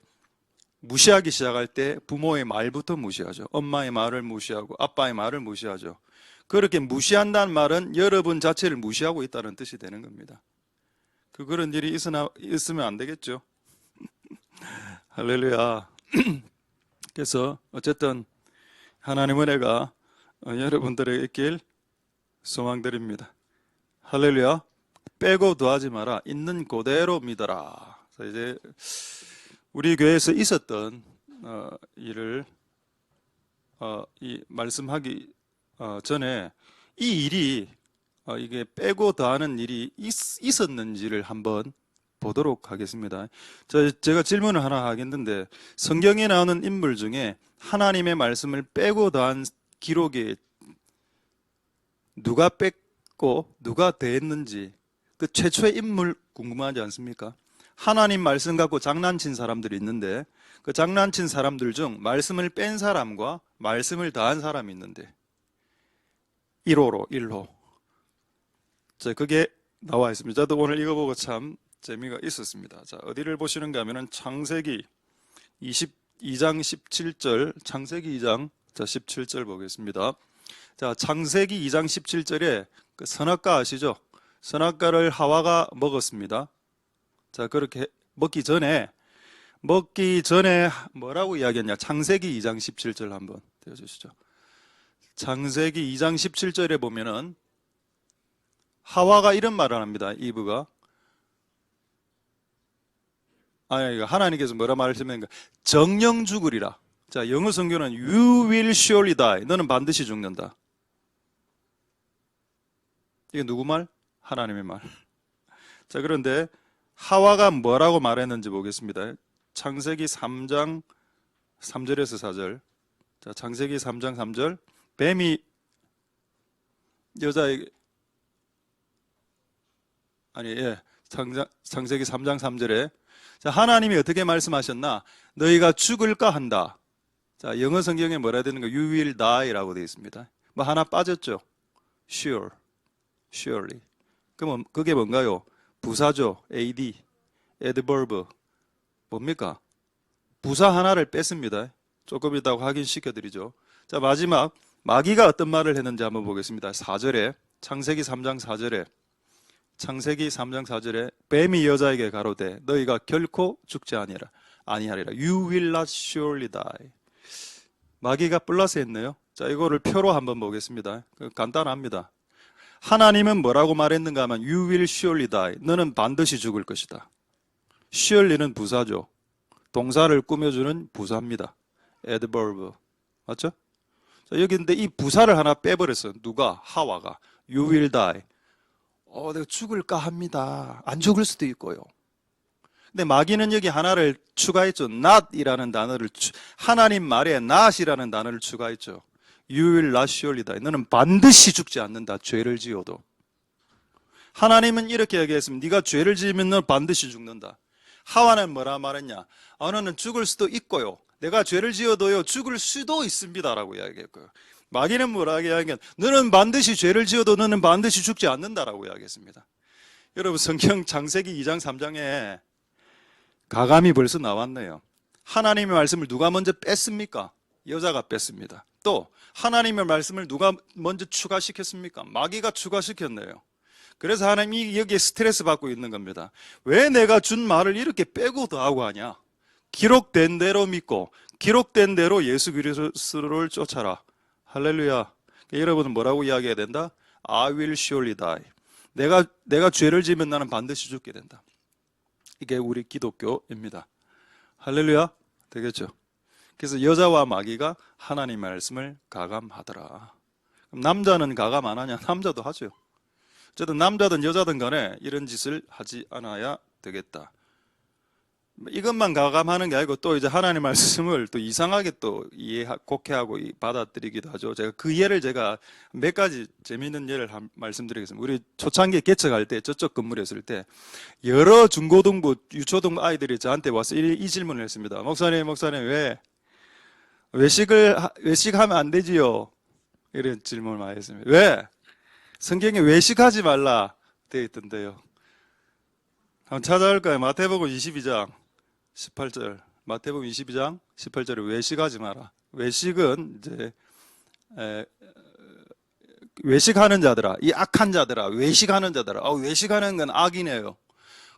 무시하기 시작할 때 부모의 말부터 무시하죠. 엄마의 말을 무시하고 아빠의 말을 무시하죠. 그렇게 무시한다는 말은 여러분 자체를 무시하고 있다는 뜻이 되는 겁니다. 그런 일이 있으면 안 되겠죠. 할렐루야. 그래서 어쨌든 하나님의 은혜가 여러분들에게 있길 소망드립니다. 할렐루야. 빼고 더하지 마라. 있는 그대로 믿어라. 이제 우리 교회에서 있었던 일을 말씀하기 전에 이 일이 이게 빼고 더하는 일이 있었는지를 한번 보도록 하겠습니다. 제가 질문을 하나 하겠는데, 성경에 나오는 인물 중에 하나님의 말씀을 빼고 더한 기록에 누가 뺐고 누가 더했는지 그 최초의 인물 궁금하지 않습니까? 하나님 말씀 갖고 장난친 사람들이 있는데, 그 장난친 사람들 중 말씀을 뺀 사람과 말씀을 더한 사람이 있는데 1호. 자, 그게 나와 있습니다. 저도 오늘 이거 보고 참 재미가 있었습니다. 자, 어디를 보시는가 하면은 창세기 22장 17절, 창세기 2장 17절 보겠습니다. 자, 창세기 2장 17절에 그 선악과 아시죠? 선악과를 하와가 먹었습니다. 자, 그렇게 먹기 전에 먹기 전에 뭐라고 이야기했냐? 창세기 2장 17절 한번 띄워주시죠. 창세기 2장 17절에 보면은 하와가 이런 말을 합니다. 이브가. 하나님께서 뭐라 말씀하셨는가? 정령 죽으리라. 자, 영어 성경은 You will surely die. 너는 반드시 죽는다. 이게 누구 말? 하나님의 말. 자, 그런데 하와가 뭐라고 말했는지 보겠습니다. 창세기 3장 3절에서 4절. 자, 창세기 3장 3절. 뱀이 여자에게 창세기 3장 3절에 자, 하나님이 어떻게 말씀하셨나? 너희가 죽을까 한다. 자, 영어 성경에 뭐라 되는가? You will die라고 되어 있습니다. 뭐 하나 빠졌죠? Sure, surely. 그럼 그게 뭔가요? 부사죠. AD, adverb. 뭡니까? 부사 하나를 뺐습니다. 조금 이따 확인시켜드리죠. 자, 마지막 마귀가 어떤 말을 했는지 한번 보겠습니다. 4절에 창세기 3장 4절에 창세기 3장 4절에 뱀이 여자에게 가로되 너희가 결코 죽지 아니하리라. You will not surely die. 마귀가 플러스 했네요. 자, 이거를 표로 한번 보겠습니다. 간단합니다. 하나님은 뭐라고 말했는가 하면 You will surely die. 너는 반드시 죽을 것이다. surely는 부사죠. 동사를 꾸며주는 부사입니다. adverb. 맞죠? 자, 여기 근데 이 부사를 하나 빼버렸어요. 누가? 하와가. You will die. 내가 죽을까 합니다. 안 죽을 수도 있고요. 근데 마귀는 여기 하나를 추가했죠. not이라는 단어를 하나님 말에 not이라는 단어를 추가했죠. You will not surely die. 너는 반드시 죽지 않는다. 죄를 지어도. 하나님은 이렇게 얘기했습니다. 네가 죄를 지으면 너 반드시 죽는다. 하와는 뭐라 말했냐? 너는 죽을 수도 있고요. 내가 죄를 지어도요 죽을 수도 있습니다라고 이야기했고요. 마귀는 뭐라 이야기했냐? 너는 반드시 죄를 지어도 너는 반드시 죽지 않는다라고 이야기했습니다. 여러분 성경 창세기 2장 3장에 가감이 벌써 나왔네요. 하나님의 말씀을 누가 먼저 뺐습니까? 여자가 뺐습니다. 또 하나님의 말씀을 누가 먼저 추가시켰습니까? 마귀가 추가시켰네요. 그래서 하나님이 여기에 스트레스 받고 있는 겁니다. 왜 내가 준 말을 이렇게 빼고 더하고 하냐? 기록된 대로 믿고 기록된 대로 예수 그리스도를 쫓아라. 할렐루야. 여러분은 뭐라고 이야기해야 된다? I will surely die. 내가 죄를 지으면 나는 반드시 죽게 된다. 이게 우리 기독교입니다. 할렐루야. 되겠죠? 그래서 여자와 마귀가 하나님의 말씀을 가감하더라. 그럼 남자는 가감 안 하냐? 남자도 하죠. 어쨌든 남자든 여자든 간에 이런 짓을 하지 않아야 되겠다. 이것만 가감하는 게 아니고 또 이제 하나님의 말씀을 또 이상하게 또 곡해하고 받아들이기도 하죠. 그 예를 제가 몇 가지 재미있는 예를 말씀드리겠습니다. 우리 초창기에 개척할 때 저쪽 건물에 있을 때 여러 중고등부, 유초등부 아이들이 저한테 와서 이 질문을 했습니다. 목사님 왜 외식하면 안 되지요? 이런 질문을 많이 했습니다. 왜? 성경에 외식하지 말라 되어 있던데요. 한번 찾아볼까요? 마태복음 22장 18절. 마태복음 22장 18절에 외식하지 마라. 외식은 이제 외식하는 자들아, 이 악한 자들아, 외식하는 자들아. 외식하는 건 악이네요.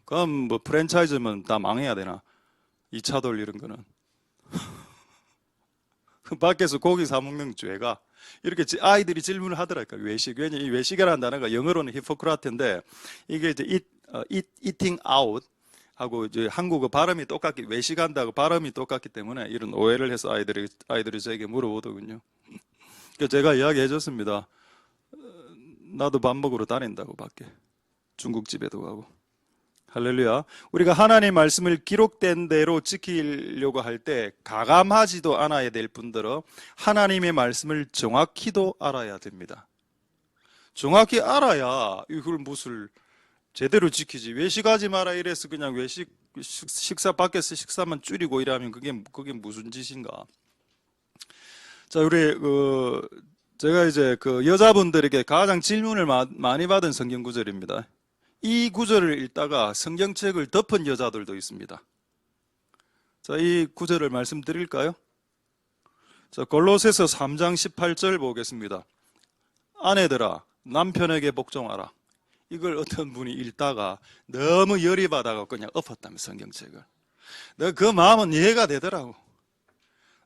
그럼 뭐 프랜차이즈면 다 망해야 되나? 2차 돌리는 거는. 밖에서 고기 사 먹는 죄가 이렇게 아이들이 질문을 하더라고요. 외식. 왜냐면 이 외식이라는 단어가 영어로는 히포크라테인데 이게 이제 eating out 하고 이제 한국어 발음이 똑같기, 외식한다고 발음이 똑같기 때문에 이런 오해를 해서 아이들이 저에게 물어보더군요. 그래서 제가 이야기해 줬습니다. 나도 밥 먹으러 다닌다고 밖에. 중국집에도 가고. 할렐루야. 우리가 하나님의 말씀을 기록된 대로 지키려고 할 때 가감하지도 않아야 될 뿐더러 하나님의 말씀을 정확히도 알아야 됩니다. 정확히 알아야 이걸 무엇을 제대로 지키지. 외식하지 마라 이래서 그냥 식사 밖에서 식사만 줄이고 이러면 그게 무슨 짓인가. 자, 우리 제가 이제 여자분들에게 가장 질문을 많이 받은 성경 구절입니다. 이 구절을 읽다가 성경책을 덮은 여자들도 있습니다. 자, 이 구절을 말씀드릴까요? 자, 골로새서 3장 18절 보겠습니다. 아내들아 남편에게 복종하라. 이걸 어떤 분이 읽다가 너무 열이 받아서 그냥 엎었다며 성경책을. 내가 그 마음은 이해가 되더라고.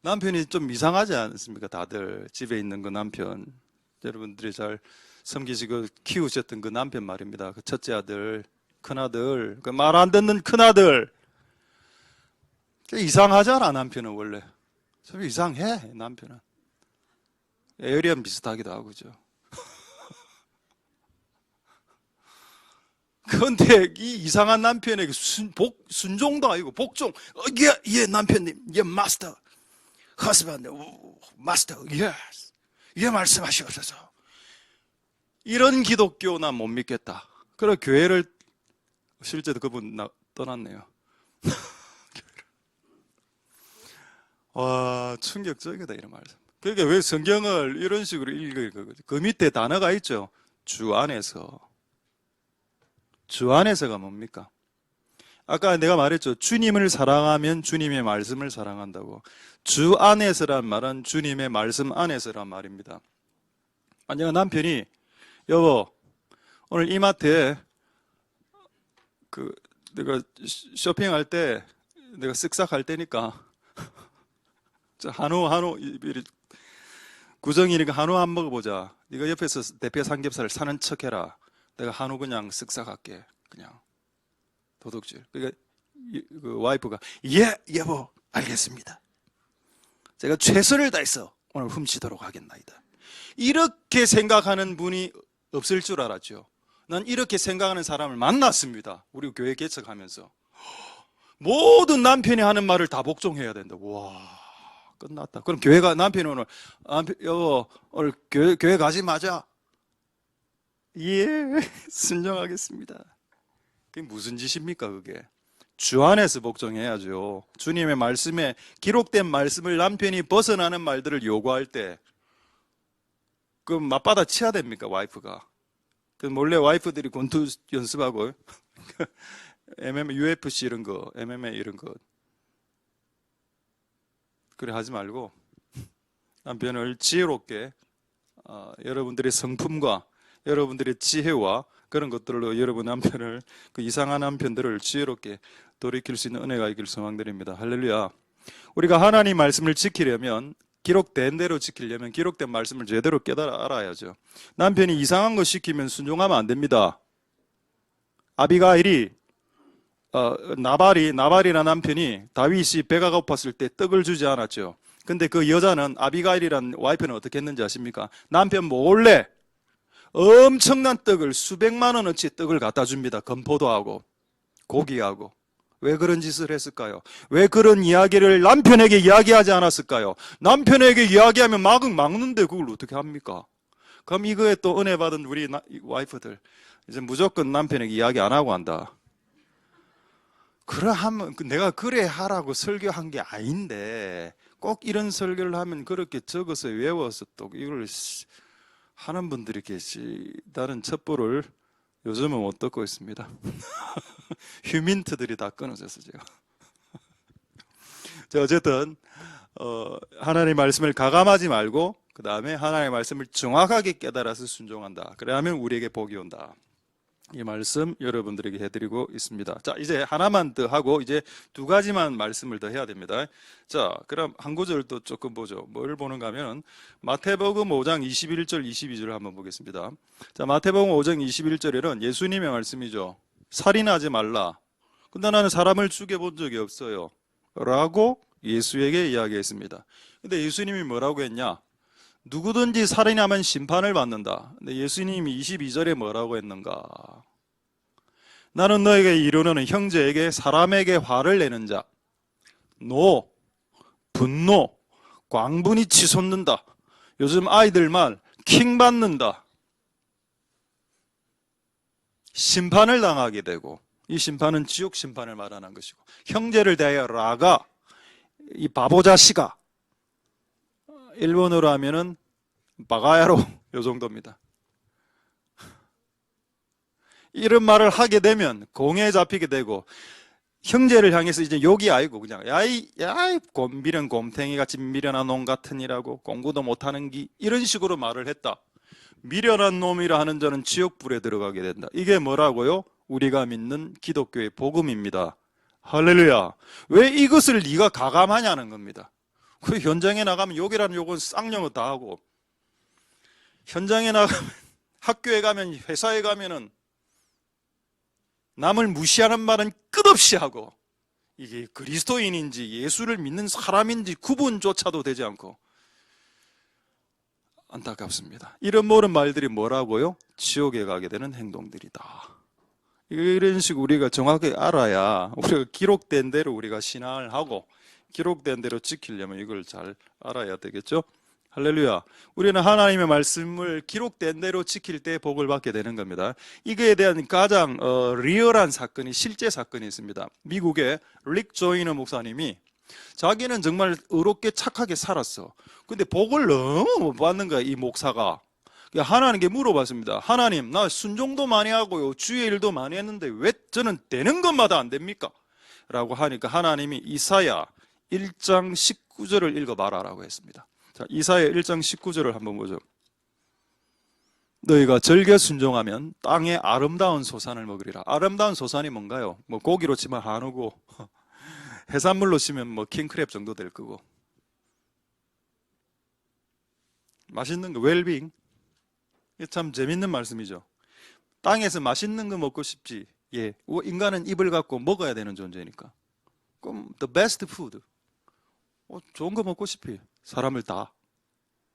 남편이 좀 이상하지 않습니까? 다들 집에 있는 그 남편, 여러분들이 잘 섬기시고 키우셨던 그 남편 말입니다. 그 첫째 아들, 큰아들, 그 말 안 듣는 큰아들. 이상하잖아, 남편은 원래. 좀 이상해, 남편은. 에이리언 비슷하기도 하고, 그죠? 그런데 이 이상한 남편에게 순종도 아니고 복종. 예, 남편님, 예, 마스터, 허스밴드, 마스터, 예, 말씀하시옵소서. 이런 기독교 난 못 믿겠다. 그래 교회를 실제로 그분 떠났네요. 와, 충격적이다 이런 말씀. 그러니까 왜 성경을 이런 식으로 읽어야 거거든요. 그 밑에 단어가 있죠. 주 안에서. 주 안에서가 뭡니까? 아까 내가 말했죠. 주님을 사랑하면 주님의 말씀을 사랑한다고. 주 안에서란 말은 주님의 말씀 안에서란 말입니다. 내가 남편이 여보 오늘 이마트에 내가 쇼핑할 때 내가 쓱싹 할 때니까 한우 구정이니까 한우 한 먹어보자. 네가 옆에서 대패 삼겹살을 사는 척해라. 내가 한우 그냥 쓱싹 할게. 그냥 도둑질. 그러니까 그 와이프가 예 여보 알겠습니다. 제가 최선을 다해서 오늘 훔치도록 하겠나이다. 이렇게 생각하는 분이 없을 줄 알았죠. 난 이렇게 생각하는 사람을 만났습니다. 우리 교회 개척하면서 모든 남편이 하는 말을 다 복종해야 된다. 와 끝났다. 그럼 남편이 오늘 여보 오늘 교회 가지 마자. 예 순종하겠습니다. 그게 무슨 짓입니까 그게? 주 안에서 복종해야죠. 주님의 말씀에 기록된 말씀을 남편이 벗어나는 말들을 요구할 때 그 맞받아 치야 됩니까 와이프가? 그 몰래 와이프들이 권투 연습하고 MMA, UFC 이런 거, MMA 이런 거 그래 하지 말고 남편을 지혜롭게 여러분들의 성품과 여러분들의 지혜와 그런 것들로 여러분 남편을 그 이상한 남편들을 지혜롭게 돌이킬 수 있는 은혜가 있길 소망드립니다. 할렐루야. 우리가 하나님 말씀을 지키려면 기록된 대로 지키려면 기록된 말씀을 제대로 깨달아 알아야죠. 남편이 이상한 거 시키면 순종하면 안 됩니다. 아비가일이 나발이라는 남편이 다윗이 배가 고팠을 때 떡을 주지 않았죠. 근데 그 여자는 아비가일이라는 와이프는 어떻게 했는지 아십니까? 남편 몰래 엄청난 떡을 수백만 원어치 떡을 갖다 줍니다. 건포도하고 고기하고. 왜 그런 짓을 했을까요? 왜 그런 이야기를 남편에게 이야기하지 않았을까요? 남편에게 이야기하면 막는데 그걸 어떻게 합니까? 그럼 이거에 또 은혜 받은 우리 와이프들 이제 무조건 남편에게 이야기 안 하고 한다. 그러하면 내가 그래 하라고 설교한 게 아닌데 꼭 이런 설교를 하면 그렇게 적어서 외워서 또 이걸 하는 분들이 다른 첩보를 요즘은 못 듣고 있습니다. 휴민트들이 다 끊어져서 제가. 자, 어쨌든 하나님의 말씀을 가감하지 말고 그 다음에 하나님의 말씀을 정확하게 깨달아서 순종한다. 그래야면 우리에게 복이 온다. 이 말씀 여러분들에게 해드리고 있습니다. 자, 이제 하나만 더 하고 이제 두 가지만 말씀을 더 해야 됩니다. 자, 그럼 한 구절 또 조금 보죠. 뭘 보는가 하면 마태복음 5장 21절 22절을 한번 보겠습니다. 자, 마태복음 5장 21절에는 예수님의 말씀이죠. 살인하지 말라. 근데 나는 사람을 죽여본 적이 없어요. 라고 예수에게 이야기했습니다. 근데 예수님이 뭐라고 했냐? 누구든지 살인하면 심판을 받는다. 근데 예수님이 22절에 뭐라고 했는가? 나는 너에게 이르노니 형제에게 사람에게 화를 내는 자, 분노, 광분이 치솟는다. 요즘 아이들 말 킹 받는다. 심판을 당하게 되고 이 심판은 지옥 심판을 말하는 것이고 형제를 대하여 라가 이 바보 자식아 일본어로 하면은 바가야로 요 정도입니다. 이런 말을 하게 되면 공에 잡히게 되고 형제를 향해서 이제 욕이 아니고 그냥 야이 미련 곰탱이 같이 미련한 놈 같으니라고 공부도 못하는 기 이런 식으로 말을 했다. 미련한 놈이라 하는 자는 지옥불에 들어가게 된다. 이게 뭐라고요? 우리가 믿는 기독교의 복음입니다. 할렐루야. 왜 이것을 네가 가감하냐는 겁니다. 그 현장에 나가면 욕이라는 욕은 쌍욕을 다 하고, 현장에 나가면, 학교에 가면, 회사에 가면은 남을 무시하는 말은 끝없이 하고, 이게 그리스도인인지 예수를 믿는 사람인지 구분조차도 되지 않고 안타깝습니다. 이런 모든 말들이 뭐라고요? 지옥에 가게 되는 행동들이다. 이런 식으로 우리가 정확하게 알아야 우리가 기록된 대로 우리가 신앙을 하고 기록된 대로 지키려면 이걸 잘 알아야 되겠죠? 할렐루야. 우리는 하나님의 말씀을 기록된 대로 지킬 때 복을 받게 되는 겁니다. 이거에 대한 가장 리얼한 사건이 실제 사건이 있습니다. 미국의 릭 조이너 목사님이 자기는 정말 의롭게 착하게 살았어. 근데 복을 너무 못 받는 거야, 이 목사가. 하나님께 물어봤습니다. 하나님, 나 순종도 많이 하고요, 주의 일도 많이 했는데 왜 저는 되는 것마다 안 됩니까? 라고 하니까 하나님이 이사야 1장 19절을 읽어봐라라고 했습니다. 자, 이사야 1장 19절을 한번 보죠. 너희가 즐겨 순종하면 땅에 아름다운 소산을 먹으리라. 아름다운 소산이 뭔가요? 뭐 고기로 치면 한우고 해산물로 치면 뭐 킹크랩 정도 될 거고, 맛있는 거 웰빙. 이게 참 재밌는 말씀이죠. 땅에서 맛있는 거 먹고 싶지. 예, 인간은 입을 갖고 먹어야 되는 존재니까. 그럼 the best food. 좋은 거 먹고 싶이. 사람을 다.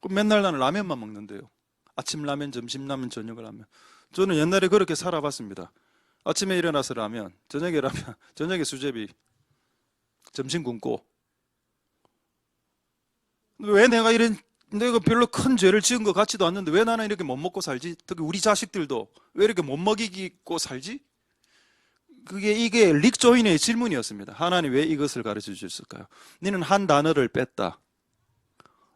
그럼 맨날 나는 라면만 먹는데요. 아침 라면, 점심 라면, 저녁 라면. 저는 옛날에 그렇게 살아봤습니다. 아침에 일어나서 라면, 저녁에 라면, 저녁에 수제비, 점심 굶고. 왜 내가 별로 큰 죄를 지은 것 같지도 않는데 왜 나는 이렇게 못 먹고 살지? 특히 우리 자식들도 왜 이렇게 못 먹이고 살지? 이게 릭 조인의 질문이었습니다. 하나님 왜 이것을 가르쳐 주셨을까요? 너는 한 단어를 뺐다.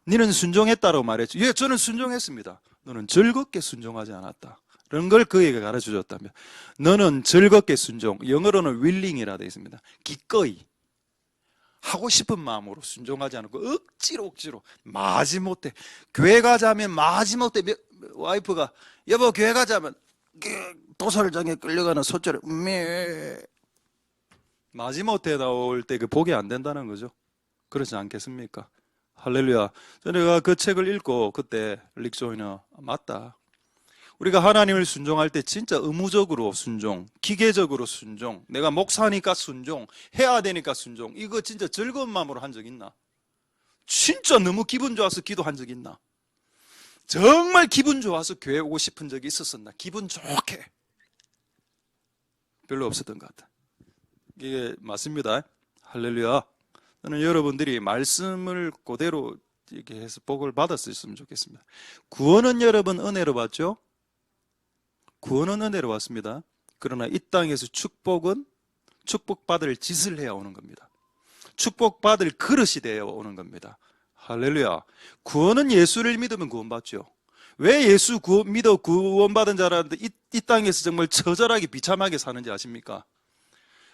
너는 순종했다고 말했죠. 예, 저는 순종했습니다. 너는 즐겁게 순종하지 않았다. 그런 걸 그에게 가르쳐 줬다면, 너는 즐겁게 순종, 영어로는 willing이라 되어 있습니다. 기꺼이 하고 싶은 마음으로 순종하지 않고 억지로 마지못해 교회 가자면 마지못해 와이프가 여보 교회 가자면 도살장에 끌려가는 소처럼 마지못해 나올 때 그 복이 안 된다는 거죠. 그렇지 않겠습니까? 할렐루야. 제가 그 책을 읽고 그때 릭 조이너 맞다. 우리가 하나님을 순종할 때 진짜 의무적으로 순종, 기계적으로 순종, 내가 목사니까 순종, 해야 되니까 순종, 이거 진짜 즐거운 마음으로 한 적 있나? 진짜 너무 기분 좋아서 기도한 적 있나? 정말 기분 좋아서 교회 오고 싶은 적이 있었었나? 기분 좋게. 별로 없었던 것 같아. 이게 맞습니다. 할렐루야. 저는 여러분들이 말씀을 그대로 이렇게 해서 복을 받았으면 좋겠습니다. 구원은 여러분 은혜로 받죠? 구원은 은혜로 왔습니다. 그러나 이 땅에서 축복은 축복받을 짓을 해야 오는 겁니다. 축복받을 그릇이 되어 오는 겁니다. 할렐루야. 구원은 예수를 믿으면 구원받죠. 왜 예수 믿어 구원받은 자라는데 이 땅에서 정말 처절하게 비참하게 사는지 아십니까?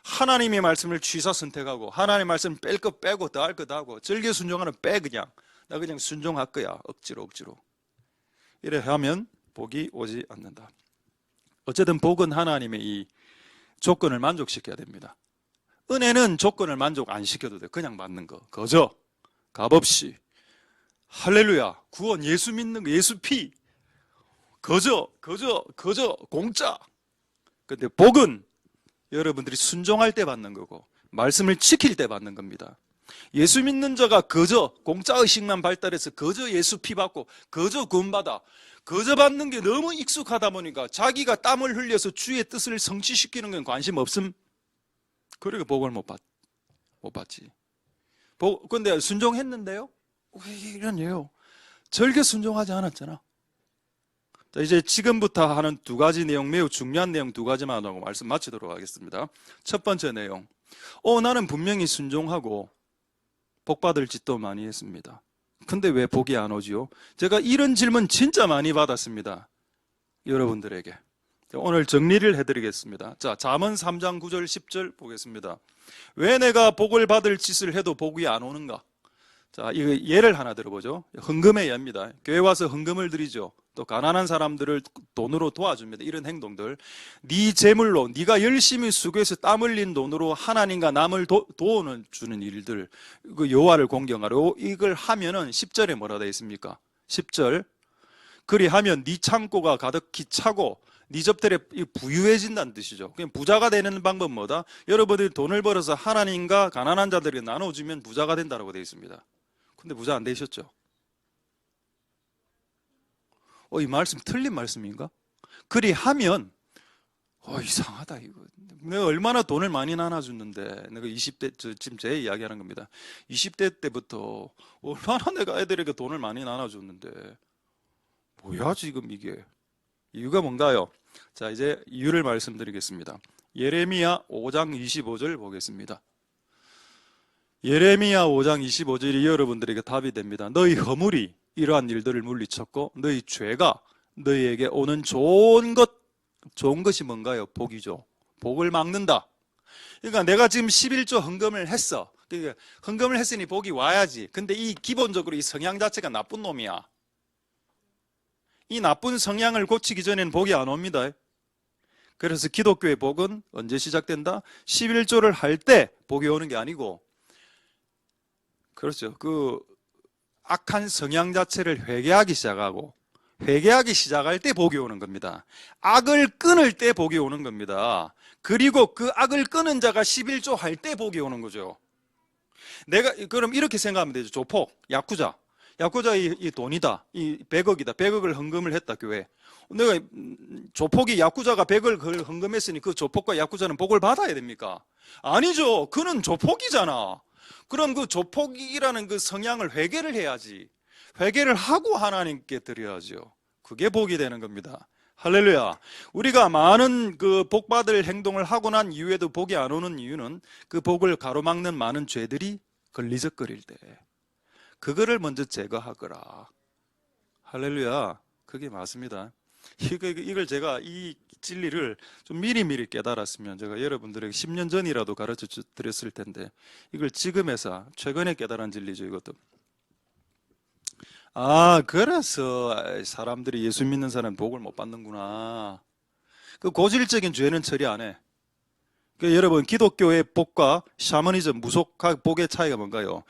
하나님의 말씀을 취사 선택하고 하나님의 말씀 뺄 거 빼고 더 할 거 더 하고 즐겨 순종하는 빼 그냥 나 그냥 순종할 거야 억지로 이래 하면 복이 오지 않는다. 어쨌든 복은 하나님의 이 조건을 만족시켜야 됩니다. 은혜는 조건을 만족 안 시켜도 돼. 그냥 받는 거. 거저 값없이. 할렐루야. 구원 예수 믿는 거 예수 피. 거저 공짜. 근데 복은 여러분들이 순종할 때 받는 거고 말씀을 지킬 때 받는 겁니다. 예수 믿는 자가 거저 공짜 의식만 발달해서 거저 예수 피 받고 거저 구원받아 거저 받는 게 너무 익숙하다 보니까 자기가 땀을 흘려서 주의 뜻을 성취시키는 건 관심 없음. 그러니까 복을 못 받지. 근데 순종했는데요? 왜 이러냐요? 절개 순종하지 않았잖아. 자, 이제 지금부터 하는 두 가지 내용, 매우 중요한 내용 두 가지만 하고 말씀 마치도록 하겠습니다. 첫 번째 내용. 나는 분명히 순종하고 복 받을 짓도 많이 했습니다. 근데 왜 복이 안 오지요? 제가 이런 질문 진짜 많이 받았습니다. 여러분들에게. 오늘 정리를 해드리겠습니다. 자, 잠언 3장 9절 10절 보겠습니다. 왜 내가 복을 받을 짓을 해도 복이 안 오는가? 자, 이거 예를 하나 들어보죠. 헌금의 예입니다. 교회 와서 헌금을 드리죠. 또 가난한 사람들을 돈으로 도와줍니다. 이런 행동들. 네 재물로 네가 열심히 수고해서 땀 흘린 돈으로 하나님과 남을 도와주는 일들, 그 여호와를 공경하러 이걸 하면은 10절에 뭐라 되어 있습니까? 10절. 그리하면 네 창고가 가득히 차고 네 접대에 부유해진다는 뜻이죠. 그냥 부자가 되는 방법은 뭐다? 여러분들이 돈을 벌어서 하나님과 가난한 자들에게 나눠주면 부자가 된다고 되어 있습니다. 근데 부자 안 되셨죠? 이 말씀 틀린 말씀인가? 그리하면 이상하다 이거. 내가 얼마나 돈을 많이 나눠줬는데, 내가 20대 지금 제 이야기하는 겁니다. 20대 때부터 얼마나 내가 애들에게 돈을 많이 나눠줬는데 뭐야 지금 이게. 이유가 뭔가요? 자, 이제 이유를 말씀드리겠습니다. 예레미야 5장 25절 보겠습니다. 예레미야 5장 25절이 여러분들에게 답이 됩니다. 너희 허물이 이러한 일들을 물리쳤고 너희 죄가 너희에게 오는 좋은 것이 뭔가요? 복이죠. 복을 막는다. 그러니까 내가 지금 11조 헌금을 했어. 그러니까 헌금을 했으니 복이 와야지. 근데 기본적으로 이 성향 자체가 나쁜 놈이야. 이 나쁜 성향을 고치기 전에는 복이 안 옵니다. 그래서 기독교의 복은 언제 시작된다? 11조를 할 때 복이 오는 게 아니고, 그렇죠. 그 악한 성향 자체를 회개하기 시작할 때 복이 오는 겁니다. 악을 끊을 때 복이 오는 겁니다. 그리고 그 악을 끊은 자가 11조 할 때 복이 오는 거죠. 내가 그럼 이렇게 생각하면 되죠. 조폭, 야쿠자 이 돈이다. 이 100억이다. 100억을 헌금을 했다, 교회. 내가 조폭이 야쿠자가 100을 헌금했으니 그 조폭과 야쿠자는 복을 받아야 됩니까? 아니죠. 그는 조폭이잖아. 그럼 그 조폭이라는 그 성향을 회개를 해야지. 회개를 하고 하나님께 드려야죠. 그게 복이 되는 겁니다. 할렐루야. 우리가 많은 그 복받을 행동을 하고 난 이후에도 복이 안 오는 이유는 그 복을 가로막는 많은 죄들이 걸리적거릴 때 그거를 먼저 제거하거라. 할렐루야. 그게 맞습니다. 이걸 제가 이 진리를 좀 미리미리 깨달았으면 제가 여러분들에게 10년 전이라도 가르쳐 드렸을 텐데, 이걸 지금에서 최근에 깨달은 진리죠, 이것도. 그래서 사람들이 예수 믿는 사람은 복을 못 받는구나. 그 고질적인 죄는 처리 안 해. 여러분, 기독교의 복과 샤머니즘, 무속학 복의 차이가 뭔가요?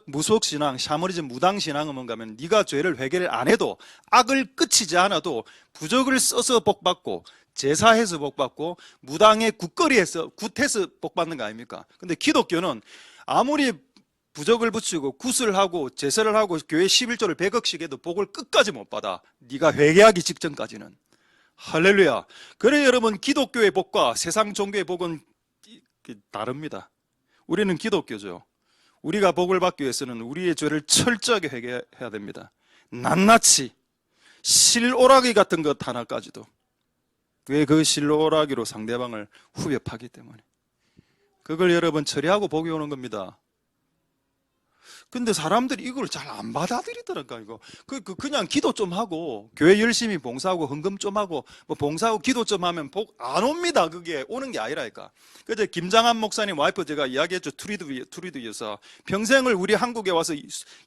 무속신앙, 샤머니즘, 무당신앙은 뭔가 하면 네가 죄를 회개를 안 해도, 악을 끝이지 않아도 부적을 써서 복받고 제사해서 복받고 무당의 굿거리에서 굿해서 복받는 거 아닙니까? 근데 기독교는 아무리 부적을 붙이고 굿을 하고 제사를 하고 교회 11조를 100억씩 해도 복을 끝까지 못 받아. 네가 회개하기 직전까지는. 할렐루야. 그래 여러분, 기독교의 복과 세상 종교의 복은 다릅니다. 우리는 기독교죠. 우리가 복을 받기 위해서는 우리의 죄를 철저하게 회개해야 됩니다. 낱낱이 실오라기 같은 것 하나까지도. 왜 그 실오라기로 상대방을 후벼 파기 때문에. 그걸 여러분 처리하고 복이 오는 겁니다. 근데 사람들이 이걸 잘 안 받아들이더라고요. 이거. 그냥 기도 좀 하고, 교회 열심히 봉사하고, 헌금 좀 하고, 뭐 봉사하고 기도 좀 하면 복 안 옵니다. 그게 오는 게 아니라니까. 그제 김장한 목사님 와이프 제가 이야기했죠. 투리드 여사. 평생을 우리 한국에 와서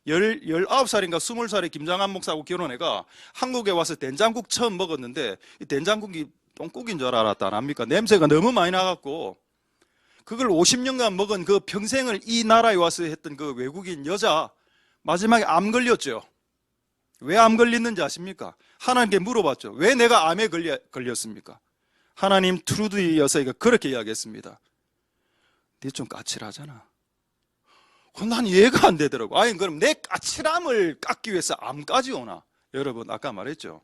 19살인가 20살에 김장한 목사하고 결혼해가 한국에 와서 된장국 처음 먹었는데, 이 된장국이 똥국인 줄 알았다. 안 합니까? 냄새가 너무 많이 나갖고, 그걸 50년간 먹은 그 평생을 이 나라에 와서 했던 그 외국인 여자 마지막에 암 걸렸죠. 왜 암 걸렸는지 아십니까? 하나님께 물어봤죠. 왜 내가 암에 걸렸습니까? 하나님, 트루드 여사가 그렇게 이야기했습니다. 네 좀 까칠하잖아. 난 이해가 안 되더라고. 그럼 내 까칠함을 깎기 위해서 암까지 오나? 여러분, 아까 말했죠.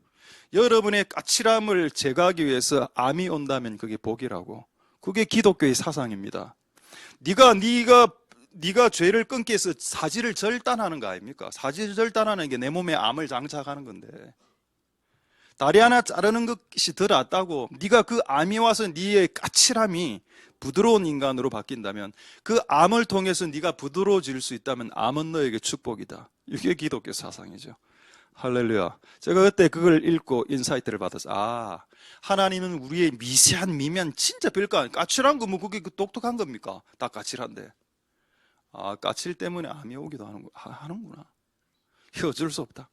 여러분의 까칠함을 제거하기 위해서 암이 온다면 그게 복이라고. 그게 기독교의 사상입니다. 네가 죄를 끊기 위해서 사지를 절단하는 거 아닙니까? 사지를 절단하는 게 내 몸에 암을 장착하는 건데, 다리 하나 자르는 것이 더 낫다고. 네가 그 암이 와서 네의 까칠함이 부드러운 인간으로 바뀐다면, 그 암을 통해서 네가 부드러워질 수 있다면 암은 너에게 축복이다. 이게 기독교 사상이죠. 할렐루야. 제가 그때 그걸 읽고 인사이트를 받아서, 하나님은 우리의 미세한 미면 진짜 별거 아니에요. 까칠한 거 뭐 그게 똑똑한 겁니까? 다 까칠한데. 까칠 때문에 암이 오기도 하는구나. 이거 어쩔 수 없다.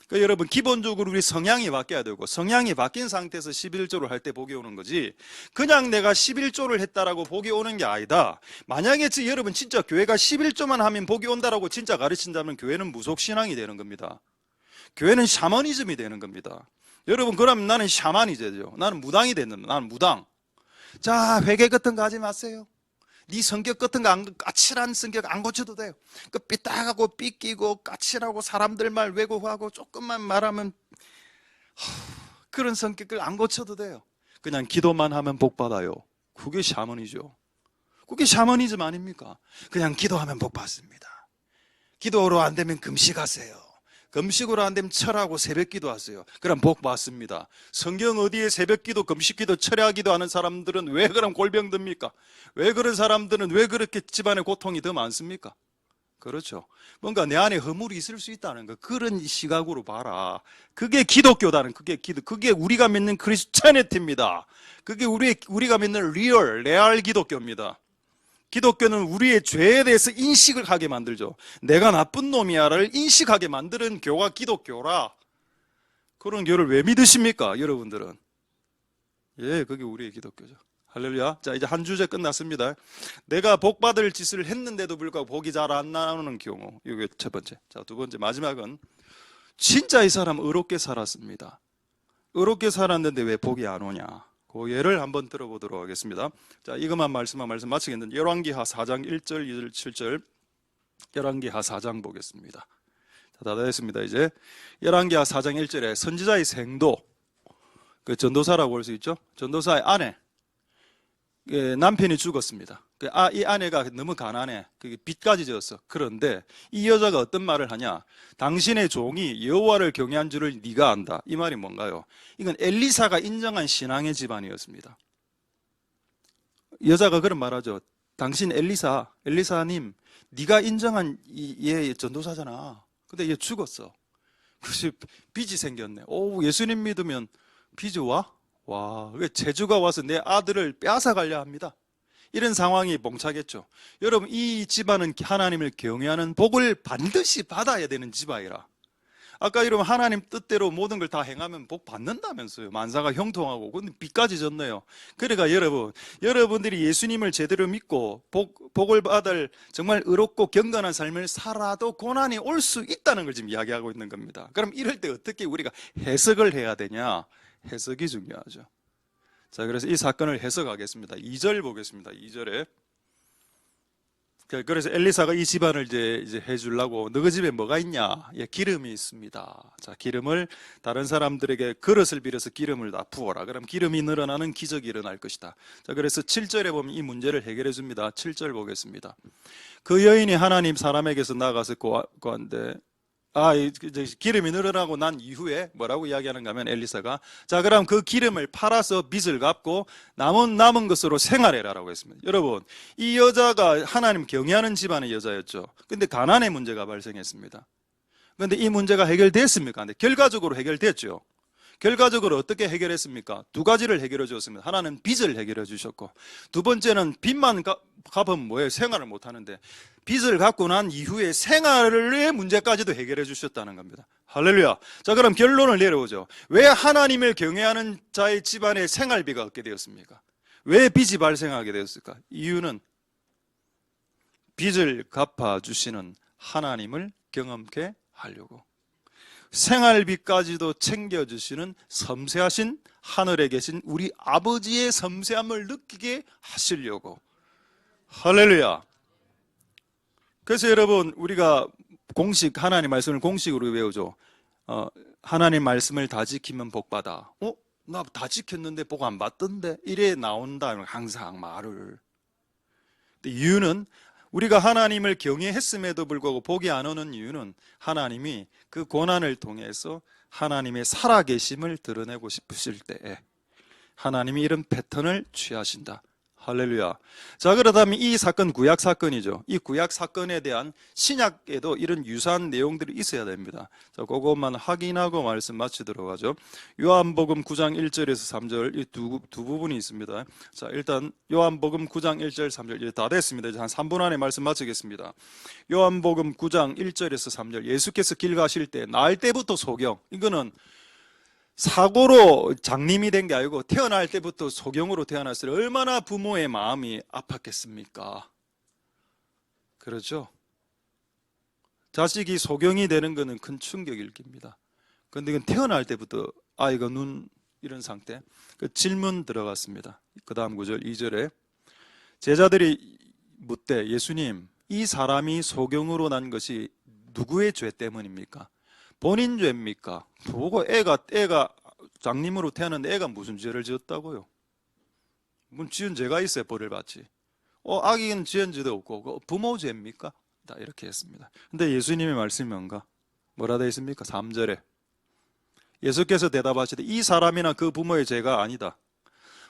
그러니까 여러분 기본적으로 우리 성향이 바뀌어야 되고 성향이 바뀐 상태에서 11조를 할 때 복이 오는 거지 그냥 내가 11조를 했다라고 복이 오는 게 아니다. 만약에 여러분 진짜 교회가 11조만 하면 복이 온다라고 진짜 가르친다면 교회는 무속신앙이 되는 겁니다. 교회는 샤머니즘이 되는 겁니다. 여러분 그러면 나는 샤만이 되죠. 나는 무당이 되는 나는 무당. 자, 회개 같은 거 하지 마세요. 네 성격 같은 거 까칠한 성격 안 고쳐도 돼요. 그 삐딱하고 삐끼고 까칠하고 사람들 말 왜곡하고 조금만 말하면 그런 성격을 안 고쳐도 돼요. 그냥 기도만 하면 복 받아요. 그게 샤머니죠. 그게 샤머니즘 아닙니까? 그냥 기도하면 복 받습니다. 기도로 안 되면 금식하세요. 금식으로 안 되면 철하고 새벽기도 하세요. 그럼 복 받습니다. 성경 어디에 새벽기도, 금식기도, 철야기도 하는 사람들은 왜 그럼 골병 듭니까? 왜 그런 사람들은 왜 그렇게 집안에 고통이 더 많습니까? 그렇죠. 뭔가 내 안에 허물이 있을 수 있다는 거 그런 시각으로 봐라. 그게 기독교다는 그게 우리가 믿는 크리스찬리티입니다. 그게 우리가 믿는 레알 기독교입니다. 기독교는 우리의 죄에 대해서 인식을 하게 만들죠. 내가 나쁜 놈이야를 인식하게 만드는 교가 기독교라. 그런 교를 왜 믿으십니까? 여러분들은. 예, 그게 우리의 기독교죠. 할렐루야. 자, 이제 한 주제 끝났습니다. 내가 복 받을 짓을 했는데도 불구하고 복이 잘 안 나오는 경우. 이게 첫 번째. 자, 두 번째 마지막은 진짜 이 사람 의롭게 살았습니다. 의롭게 살았는데 왜 복이 안 오냐? 그 예를 한번 들어보도록 하겠습니다. 자, 이것만 말씀 마치겠는데 열왕기하 4장 1절, 2절, 7절 열왕기하 4장 보겠습니다. 자, 다 됐습니다. 이제 열왕기하 4장 1절에 선지자의 생도 그 전도사라고 볼 수 있죠. 전도사의 아내 남편이 죽었습니다. 이 아내가 너무 가난해. 빚까지 졌어. 그런데 이 여자가 어떤 말을 하냐? 당신의 종이 여호와를 경외한 줄을 네가 안다. 이 말이 뭔가요? 이건 엘리사가 인정한 신앙의 집안이었습니다. 여자가 그런 말하죠. 당신 엘리사님, 네가 인정한 얘 전도사잖아. 근데 얘 죽었어. 그래서 빚이 생겼네. 오, 예수님 믿으면 빚이 와? 와, 재주가 와서 내 아들을 빼앗아 가려 합니다. 이런 상황이 봉착했죠. 여러분, 이 집안은 하나님을 경외하는 복을 반드시 받아야 되는 집안이라. 아까 여러분 하나님 뜻대로 모든 걸 다 행하면 복 받는다면서요. 만사가 형통하고. 근데 빚까지 졌네요. 그러니까 여러분들이 예수님을 제대로 믿고 복을 받을 정말 의롭고 경건한 삶을 살아도 고난이 올 수 있다는 걸 지금 이야기하고 있는 겁니다. 그럼 이럴 때 어떻게 우리가 해석을 해야 되냐? 해석이 중요하죠. 자, 그래서 이 사건을 해석하겠습니다. 2절 보겠습니다. 2절에 그래서 엘리사가 이 집안을 이제 해주려고 너희 집에 뭐가 있냐? 예, 기름이 있습니다. 자, 기름을 다른 사람들에게 그릇을 빌어서 기름을 다 부어라. 그럼 기름이 늘어나는 기적이 일어날 것이다. 자, 그래서 7절에 보면 이 문제를 해결해 줍니다. 7절 보겠습니다. 그 여인이 하나님 사람에게서 나가서 고한데 기름이 늘어나고 난 이후에 뭐라고 이야기하는가 하면 엘리사가 자, 그럼 그 기름을 팔아서 빚을 갚고 남은 것으로 생활해라라고 했습니다. 여러분, 이 여자가 하나님 경외하는 집안의 여자였죠. 근데 가난의 문제가 발생했습니다. 그런데 이 문제가 해결됐습니까? 근데 결과적으로 해결됐죠. 결과적으로 어떻게 해결했습니까? 두 가지를 해결해 주었습니다. 하나는 빚을 해결해 주셨고, 두 번째는 빚만 갚으면 뭐예요? 생활을 못 하는데 빚을 갚고 난 이후에 생활의 문제까지도 해결해 주셨다는 겁니다. 할렐루야. 자, 그럼 결론을 내려오죠. 왜 하나님을 경외하는 자의 집안에 생활비가 없게 되었습니까? 왜 빚이 발생하게 되었을까? 이유는 빚을 갚아주시는 하나님을 경험케 하려고, 생활비까지도 챙겨주시는 섬세하신 하늘에 계신 우리 아버지의 섬세함을 느끼게 하시려고. 할렐루야. 그래서 여러분, 우리가 하나님 말씀을 공식으로 외우죠. 하나님 말씀을 다 지키면 복 받아. 나 다 지켰는데 복 안 받던데? 이래 나온다, 항상 말을. 이유는 우리가 하나님을 경외했음에도 불구하고 복이 안 오는 이유는 하나님이 그 고난을 통해서 하나님의 살아계심을 드러내고 싶으실 때에 하나님이 이런 패턴을 취하신다. 할렐루야. 자, 그렇다면 이 사건 구약 사건이죠. 이 구약 사건에 대한 신약에도 이런 유사한 내용들이 있어야 됩니다. 자, 그것만 확인하고 말씀 마치도록 하죠. 요한복음 9장 1절에서 3절 이 두 부분이 있습니다. 자, 일단 요한복음 9장 1절 3절 이제 다 됐습니다. 이제 한 3분 안에 말씀 마치겠습니다. 요한복음 9장 1절에서 3절 예수께서 길 가실 때 날 때부터 소경, 이거는 사고로 장님이 된 게 아니고 태어날 때부터 소경으로 태어났을 때 얼마나 부모의 마음이 아팠겠습니까? 그렇죠? 자식이 소경이 되는 것은 큰 충격일 겁니다. 그런데 이건 태어날 때부터 아이가 눈 이런 상태. 그 질문 들어갔습니다. 그 다음 구절 2절에 제자들이 묻되 예수님, 이 사람이 소경으로 난 것이 누구의 죄 때문입니까? 본인 죄입니까? 보고 애가 장님으로 태어났는데 애가 무슨 죄를 지었다고요? 뭐 지은 죄가 있어야 벌을 받지. 아기는 지은 죄도 없고 부모 죄입니까? 다 이렇게 했습니다. 근데 예수님의 말씀이 뭔가? 뭐라 되어 있습니까? 3절에 예수께서 대답하시되 이 사람이나 그 부모의 죄가 아니다.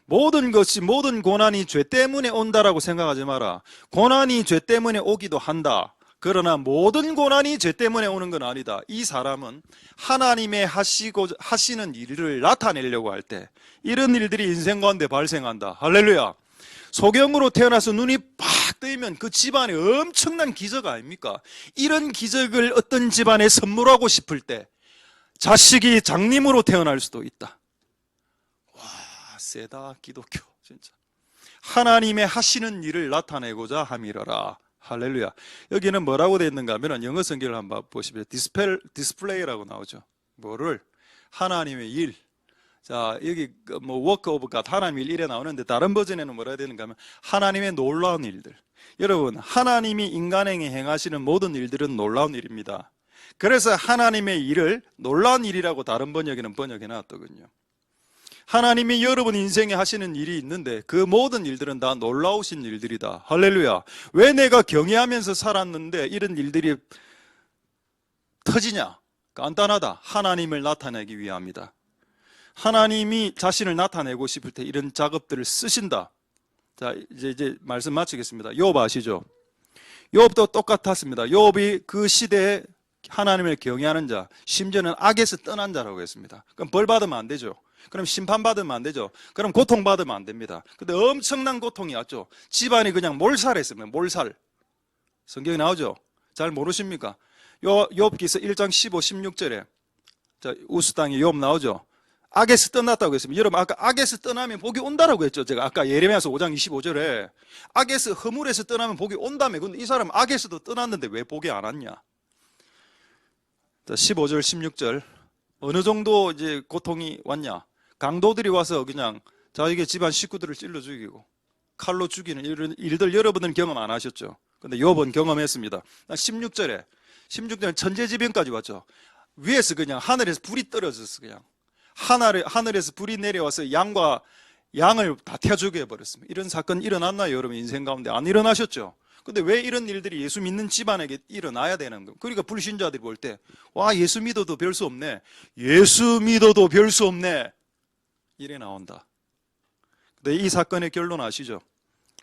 모든 것이 모든 고난이 죄 때문에 온다라고 생각하지 마라. 고난이 죄 때문에 오기도 한다. 그러나 모든 고난이 죄 때문에 오는 건 아니다. 이 사람은 하나님의 하시는 일을 나타내려고 할 때 이런 일들이 인생 가운데 발생한다. 할렐루야. 소경으로 태어나서 눈이 팍 뜨이면 그 집안에 엄청난 기적 아닙니까? 이런 기적을 어떤 집안에 선물하고 싶을 때 자식이 장님으로 태어날 수도 있다. 와, 세다 기독교 진짜. 하나님의 하시는 일을 나타내고자 함이라라. 할렐루야. 여기는 뭐라고 되어 있는가 하면 영어 성경을 한번 보시면 디스플레이라고 나오죠. 뭐를? 하나님의 일. 자, 여기 뭐 work of God, 하나님의 일에 나오는데 다른 버전에는 뭐라 해야 되는가 하면 하나님의 놀라운 일들. 여러분, 하나님이 인간에게 행하시는 모든 일들은 놀라운 일입니다. 그래서 하나님의 일을 놀라운 일이라고 다른 번역에는 번역해 놨더군요. 하나님이 여러분 인생에 하시는 일이 있는데 그 모든 일들은 다 놀라우신 일들이다. 할렐루야. 왜 내가 경외하면서 살았는데 이런 일들이 터지냐? 간단하다. 하나님을 나타내기 위함이다. 하나님이 자신을 나타내고 싶을 때 이런 작업들을 쓰신다. 자, 이제 말씀 마치겠습니다. 욥 아시죠? 욥도 똑같았습니다. 욥이 그 시대에 하나님을 경외하는 자, 심지어는 악에서 떠난 자라고 했습니다. 그럼 벌 받으면 안 되죠. 그럼 심판받으면 안 되죠. 그럼 고통받으면 안 됩니다. 근데 엄청난 고통이 왔죠. 집안이 그냥 몰살했습니다. 몰살. 성경에 나오죠. 잘 모르십니까? 욥기서 1장 15, 16절에 자, 우스 땅에 욥 나오죠. 악에서 떠났다고 했습니다. 여러분 아까 악에서 떠나면 복이 온다라고 했죠. 제가 아까 예레미야서 5장 25절에 악에서 허물에서 떠나면 복이 온다며. 근데 이 사람 악에서도 떠났는데 왜 복이 안 왔냐? 자, 15절, 16절 어느 정도 이제 고통이 왔냐? 강도들이 와서 그냥 자기의 집안 식구들을 찔러 죽이고 칼로 죽이는 이런 일들 여러분은 경험 안 하셨죠? 근데 욥은 경험했습니다. 16절에 천재지변까지 왔죠. 위에서 그냥 하늘에서 불이 떨어졌어. 그냥 하늘에서 불이 내려와서 양을 다 태워 죽여버렸습니다. 이런 사건 일어났나요? 여러분 인생 가운데 안 일어나셨죠? 근데 왜 이런 일들이 예수 믿는 집안에게 일어나야 되는 거예요? 그러니까 불신자들이 볼 때 와, 예수 믿어도 별 수 없네. 예수 믿어도 별 수 없네. 이래 나온다. 근데 이 사건의 결론 아시죠?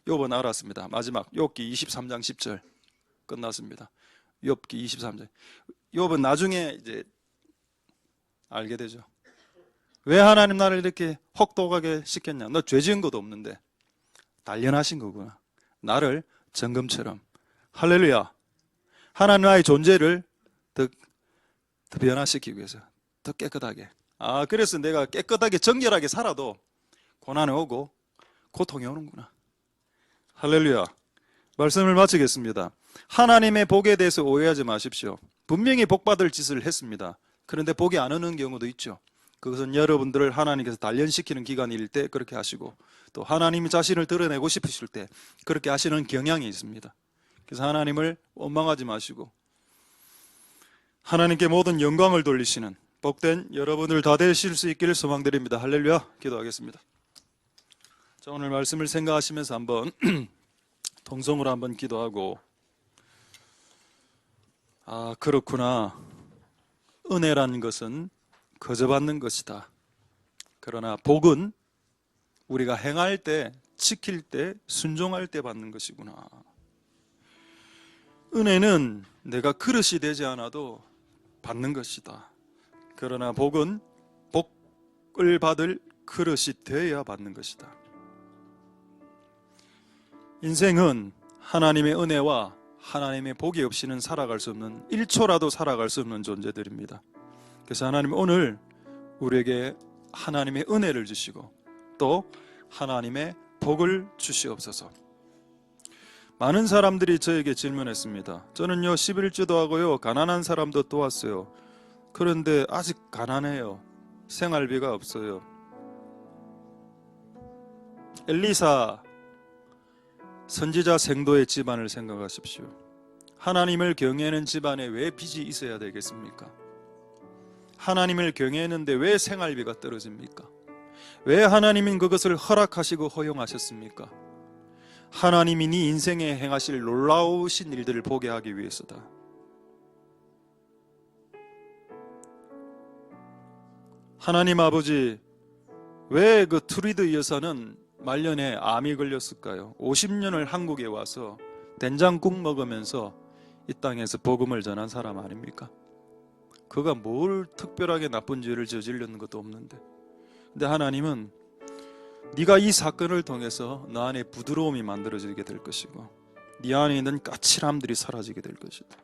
욥은 알았습니다. 마지막 욥기 23장 10절 끝났습니다. 욥기 23장. 욥은 나중에 이제 알게 되죠. 왜 하나님 나를 이렇게 혹독하게 시켰냐? 너 죄 지은 것도 없는데 단련하신 거구나. 나를 정금처럼. 할렐루야. 하나님 나의 존재를 더 변화시키기 위해서 더 깨끗하게. 그래서 내가 깨끗하게 정결하게 살아도 고난이 오고 고통이 오는구나. 할렐루야. 말씀을 마치겠습니다. 하나님의 복에 대해서 오해하지 마십시오. 분명히 복받을 짓을 했습니다. 그런데 복이 안 오는 경우도 있죠. 그것은 여러분들을 하나님께서 단련시키는 기간일 때 그렇게 하시고 또 하나님이 자신을 드러내고 싶으실 때 그렇게 하시는 경향이 있습니다. 그래서 하나님을 원망하지 마시고 하나님께 모든 영광을 돌리시는 복된 여러분들 다 되실 수 있기를 소망드립니다. 할렐루야. 기도하겠습니다. 자, 오늘 말씀을 생각하시면서 한번 통성으로 한번 기도하고 그렇구나. 은혜라는 것은 거저 받는 것이다. 그러나 복은 우리가 행할 때 지킬 때, 순종할 때 받는 것이구나. 은혜는 내가 그릇이 되지 않아도 받는 것이다. 그러나 복은 복을 받을 그릇이 되어야 받는 것이다. 인생은 하나님의 은혜와 하나님의 복이 없이는 살아갈 수 없는, 1초라도 살아갈 수 없는 존재들입니다. 그래서 하나님 오늘 우리에게 하나님의 은혜를 주시고 또 하나님의 복을 주시옵소서. 많은 사람들이 저에게 질문했습니다. 저는요 11주도 하고요 가난한 사람도 도왔어요. 그런데 아직 가난해요. 생활비가 없어요. 엘리사 선지자 생도의 집안을 생각하십시오. 하나님을 경외하는 집안에 왜 빚이 있어야 되겠습니까? 하나님을 경외했는데 왜 생활비가 떨어집니까? 왜 하나님은 그것을 허락하시고 허용하셨습니까? 하나님이 네 인생에 행하실 놀라우신 일들을 보게 하기 위해서다. 하나님 아버지, 왜 그 트루이드 여사는 말년에 암이 걸렸을까요? 50년을 한국에 와서 된장국 먹으면서 이 땅에서 복음을 전한 사람 아닙니까? 그가 뭘 특별하게 나쁜 죄를 저질렀는 것도 없는데, 근데 하나님은 네가 이 사건을 통해서 너 안에 부드러움이 만들어지게 될 것이고 네 안에 있는 까칠함들이 사라지게 될 것이다.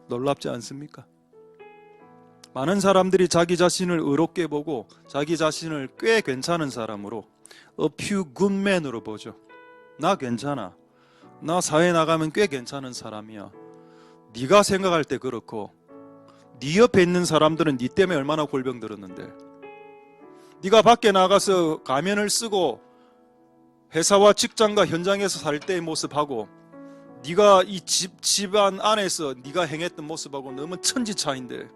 놀랍지 않습니까? 많은 사람들이 자기 자신을 의롭게 보고 자기 자신을 꽤 괜찮은 사람으로, a few good man으로 보죠. 나 괜찮아, 나 사회 나가면 꽤 괜찮은 사람이야. 네가 생각할 때 그렇고 네 옆에 있는 사람들은 네 때문에 얼마나 골병 들었는데, 네가 밖에 나가서 가면을 쓰고 회사와 직장과 현장에서 살 때의 모습하고 네가 이 집안 안에서 네가 행했던 모습하고 너무 천지 차이인데,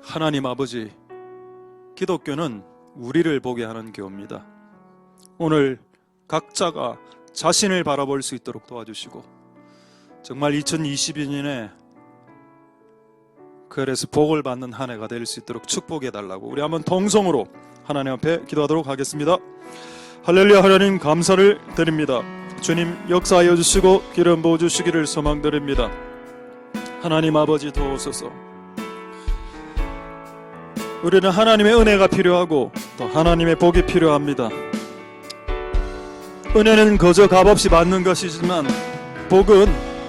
하나님 아버지, 기독교는 우리를 보게 하는 교입니다. 오늘 각자가 자신을 바라볼 수 있도록 도와주시고 정말 2022년에 그래서 복을 받는 한 해가 될 수 있도록 축복해 달라고 우리 한번 통성으로 하나님 앞에 기도하도록 하겠습니다. 할렐루야. 하나님 감사를 드립니다. 주님 역사하여 주시고 기름 부어 주시기를 소망드립니다. 하나님 아버지 도우소서. 우리는 하나님의 은혜가 필요하고 또 하나님의 복이 필요합니다. 은혜는 거저 값없이 받는 것이지만 복은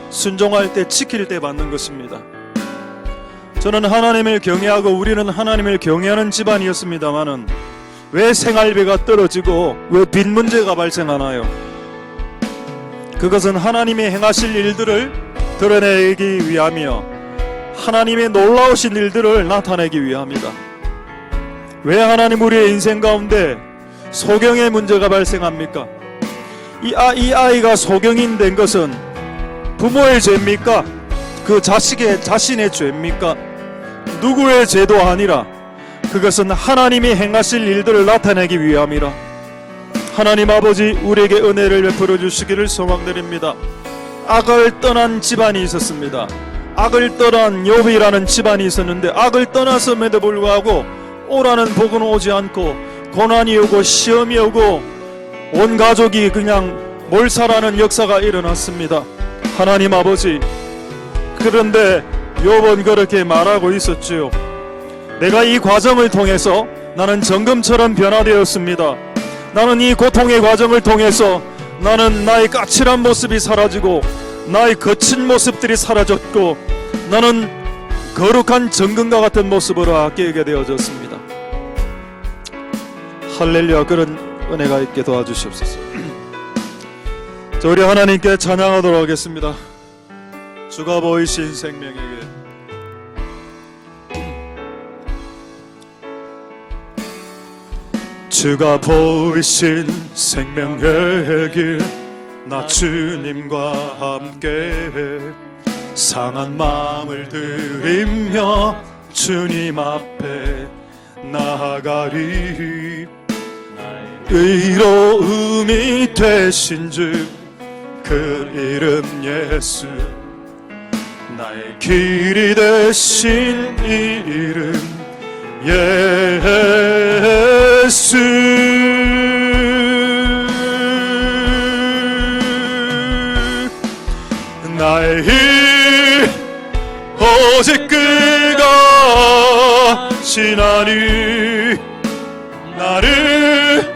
순종할 때, 지킬 때 받는 것입니다. 저는 하나님을 경외하고 우리는 하나님을 경외하는 집안이었습니다마는 왜 생활비가 떨어지고 왜 빚 문제가 발생하나요? 그것은 하나님이 행하실 일들을 드러내기 위함이요 하나님의 놀라우신 일들을 나타내기 위함이다. 왜 하나님 우리의 인생 가운데 소경의 문제가 발생합니까? 이 아이가 소경인 된 것은 부모의 죄입니까? 그 자신의 죄입니까? 누구의 죄도 아니라 그것은 하나님이 행하실 일들을 나타내기 위함이라. 하나님 아버지, 우리에게 은혜를 베풀어 주시기를 소망드립니다. 악을 떠난 집안이 있었습니다. 악을 떠난 욥이라는 집안이 있었는데 악을 떠났음에도 불구하고 오라는 복은 오지 않고 고난이 오고 시험이 오고 온 가족이 그냥 몰살하는 역사가 일어났습니다. 하나님 아버지, 그런데 욥은 그렇게 말하고 있었지요. 내가 이 과정을 통해서 나는 정금처럼 변화되었습니다. 나는 이 고통의 과정을 통해서 나는 나의 까칠한 모습이 사라지고 나의 거친 모습들이 사라졌고 나는 거룩한 정금과 같은 모습으로 바뀌게 되어졌습니다. 할렐루야. 그런 은혜가 있게 도와주시옵소서. 자, 우리 하나님께 찬양하도록 하겠습니다. 주가 보이신 생명에게 주가 보이신 생명의 길, 나 주님과 함께 상한 마음을 들이며 주님 앞에 나아가리. 의로움이 되신 주 그 이름 예수, 나의 길이 되신 이 이름 예수. 나의 힘 오직 그가 신하니 나를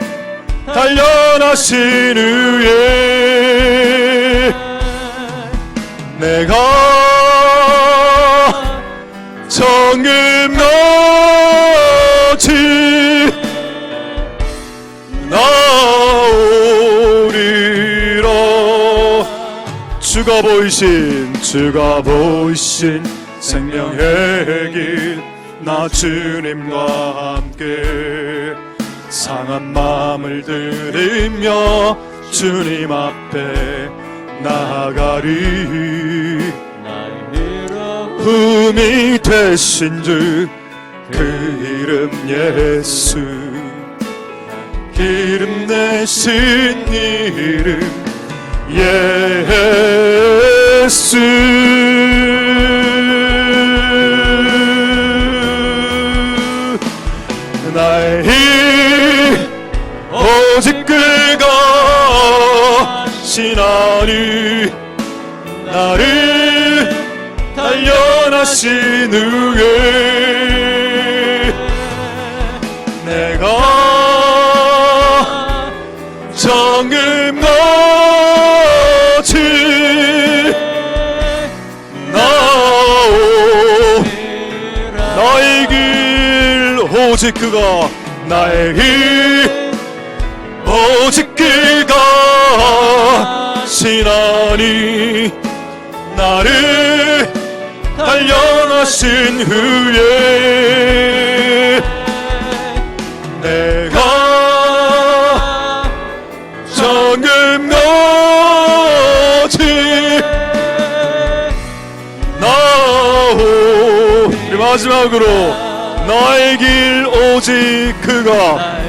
단련하신 후에 내가 정금같이 나오리라. 주가 보이신 생명의 길 나 주님과 함께 상한 마음을 들이며 주님 앞에 나아가리. 흠이 되신 주 그 이름 예수 기름 내신 이름 예수. 나의 힘 오직 그가 신하니 나를 단련하신 후에 내가 정금같이 나의 길 오직 그가 나의 길 오직 그가 신하니 나를 단련하신 후에 내가 정금같이 우리 마지막으로 나의 길 오직 그가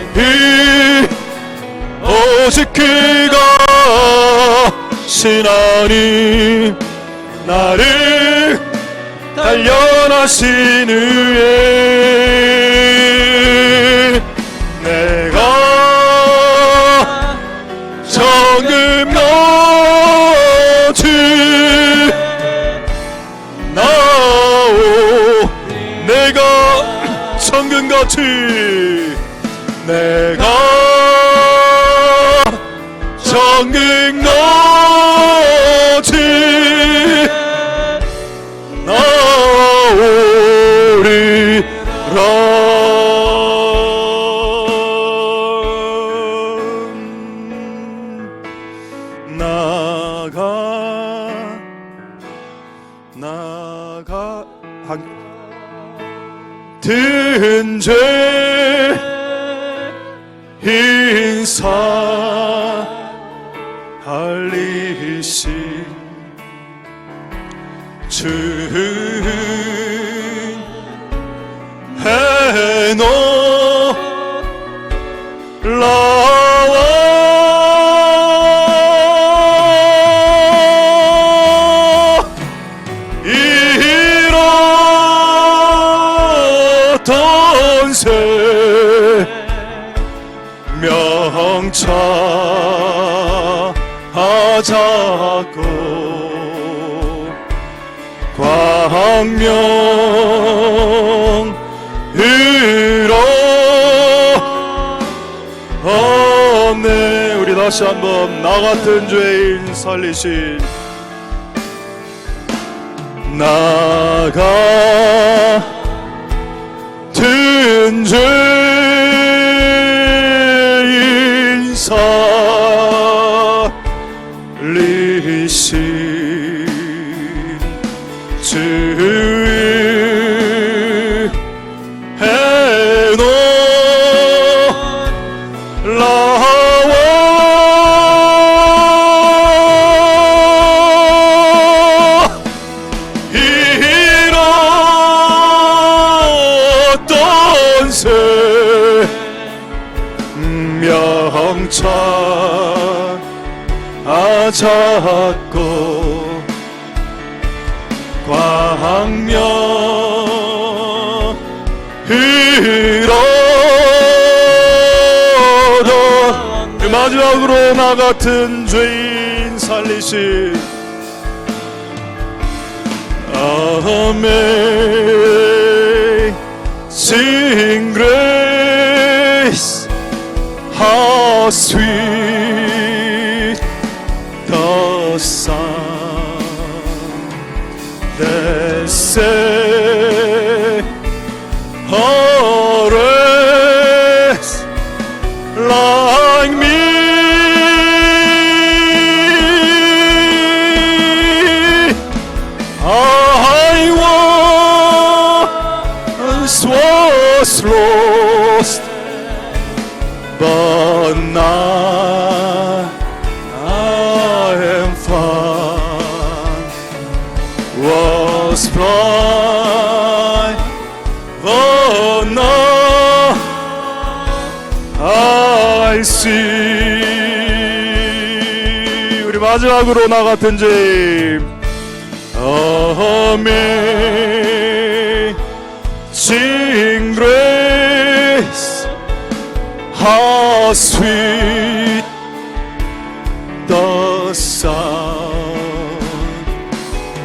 오직 그가 신하니 나를 단련하신 후에 내가 정금같이 내가 정금같이 내가 정금같이 나가 든 죄 인사할리신 주은 해놓으라와 잃었던 새 명찰하자고 광명으로 없네. 우리 다시 한번 나 같은 죄인 살리신 나 같은 죄인 살리신 주의 해놓으라와 잃었던 새 명찰하자고 광명으로 마지막으로 나 같은 죄인 살리신 Amazing grace, how sweet the sound that saved a wretch like me. Was lost, but now I am found. Was blind, but now I see. 우리 마지막으로 나 같은 죄인. Amazing grace, how sweet the sound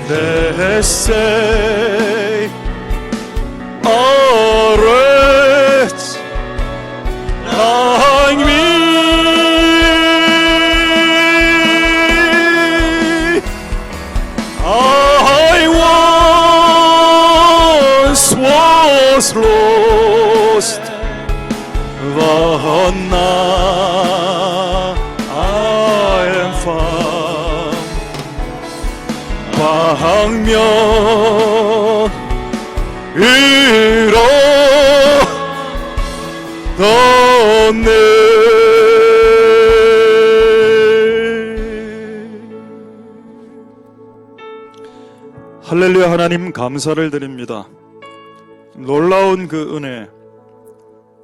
that saved a wretch like me. Was lost, but now I am found. 광명 잃었네. 할렐루야. 하나님 감사를 드립니다. 놀라운 그 은혜,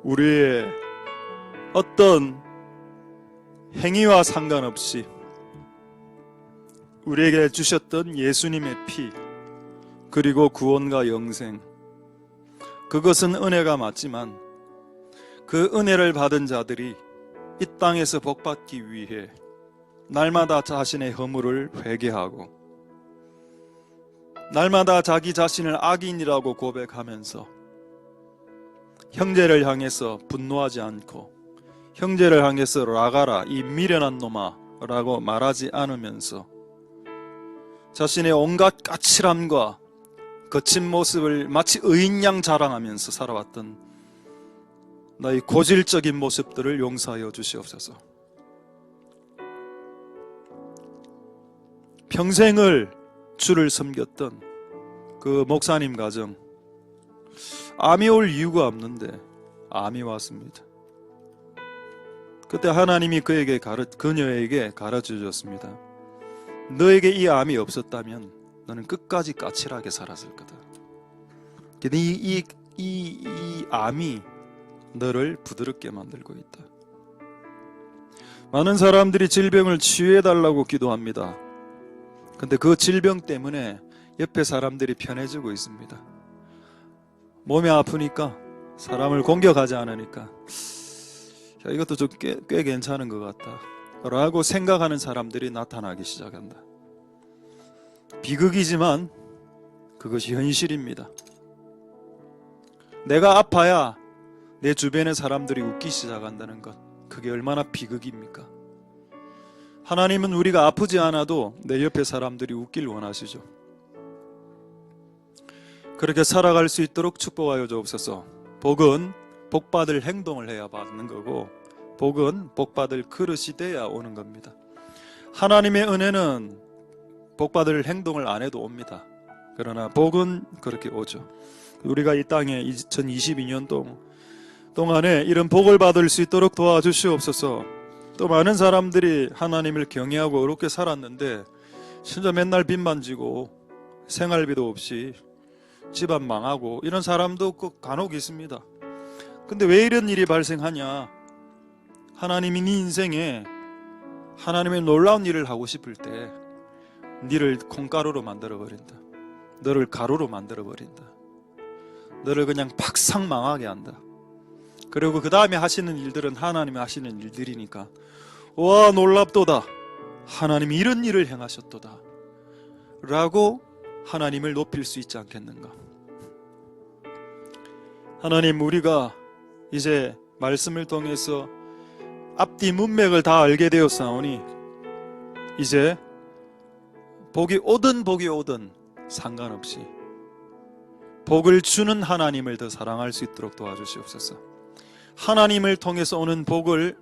우리의 어떤 행위와 상관없이 우리에게 주셨던 예수님의 피, 그리고 구원과 영생, 그것은 은혜가 맞지만 그 은혜를 받은 자들이 이 땅에서 복받기 위해 날마다 자신의 허물을 회개하고 날마다 자기 자신을 악인이라고 고백하면서 형제를 향해서 분노하지 않고 형제를 향해서 라가라 이 미련한 놈아 라고 말하지 않으면서 자신의 온갖 까칠함과 거친 모습을 마치 의인양 자랑하면서 살아왔던 나의 고질적인 모습들을 용서하여 주시옵소서. 평생을 주를 섬겼던 그 목사님 가정, 암이 올 이유가 없는데 암이 왔습니다. 그때 하나님이 그녀에게 가르쳐주셨습니다. 너에게 이 암이 없었다면 너는 끝까지 까칠하게 살았을 거다. 근데 이 암이 너를 부드럽게 만들고 있다. 많은 사람들이 질병을 치유해달라고 기도합니다. 근데 그 질병 때문에 옆에 사람들이 편해지고 있습니다. 몸이 아프니까, 사람을 공격하지 않으니까 이것도 좀 꽤 괜찮은 것 같다 라고 생각하는 사람들이 나타나기 시작한다. 비극이지만 그것이 현실입니다. 내가 아파야 내 주변의 사람들이 웃기 시작한다는 것, 그게 얼마나 비극입니까? 하나님은 우리가 아프지 않아도 내 옆에 사람들이 웃길 원하시죠. 그렇게 살아갈 수 있도록 축복하여 주옵소서. 복은 복받을 행동을 해야 받는 거고, 복은 복받을 그릇이 돼야 오는 겁니다. 하나님의 은혜는 복받을 행동을 안 해도 옵니다. 그러나 복은 그렇게 오죠. 우리가 이 땅에 2022년 동안에 이런 복을 받을 수 있도록 도와주시옵소서. 또 많은 사람들이 하나님을 경외하고 어렵게 살았는데 진짜 맨날 빚만 지고 생활비도 없이 집안 망하고 이런 사람도 간혹 있습니다. 근데 왜 이런 일이 발생하냐? 하나님이 네 인생에 하나님의 놀라운 일을 하고 싶을 때 너를 콩가루로 만들어버린다. 너를 가루로 만들어버린다. 너를 그냥 팍상 망하게 한다. 그리고 그 다음에 하시는 일들은 하나님이 하시는 일들이니까 와 놀랍도다, 하나님이 이런 일을 행하셨도다 라고 하나님을 높일 수 있지 않겠는가? 하나님, 우리가 이제 말씀을 통해서 앞뒤 문맥을 다 알게 되었사오니 이제 복이 오든 상관없이 복을 주는 하나님을 더 사랑할 수 있도록 도와주시옵소서. 하나님을 통해서 오는 복을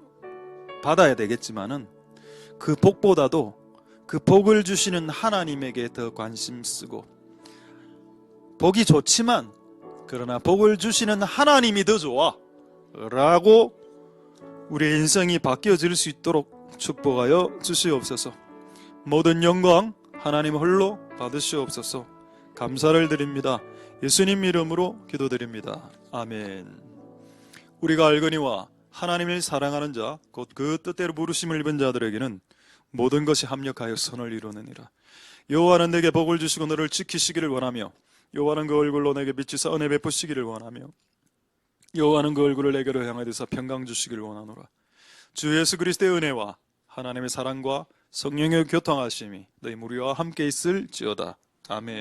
받아야 되겠지만은 그 복보다도 그 복을 주시는 하나님에게 더 관심 쓰고, 복이 좋지만 그러나 복을 주시는 하나님이 더 좋아 라고 우리의 인생이 바뀌어질 수 있도록 축복하여 주시옵소서. 모든 영광 하나님 홀로 받으시옵소서. 감사를 드립니다. 예수님 이름으로 기도드립니다. 아멘. 우리가 알거니와 하나님을 사랑하는 자 곧 그 뜻대로 부르심을 입은 자들에게는 모든 것이 합력하여 선을 이루느니라. 여호와는 내게 복을 주시고 너를 지키시기를 원하며 여호와는 그 얼굴로 내게 비치사 은혜 베푸시기를 원하며 여호와는 그 얼굴을 내게로 향하여 드사 평강 주시기를 원하노라. 주 예수 그리스도의 은혜와 하나님의 사랑과 성령의 교통하심이 너희 무리와 함께 있을지어다. 아멘.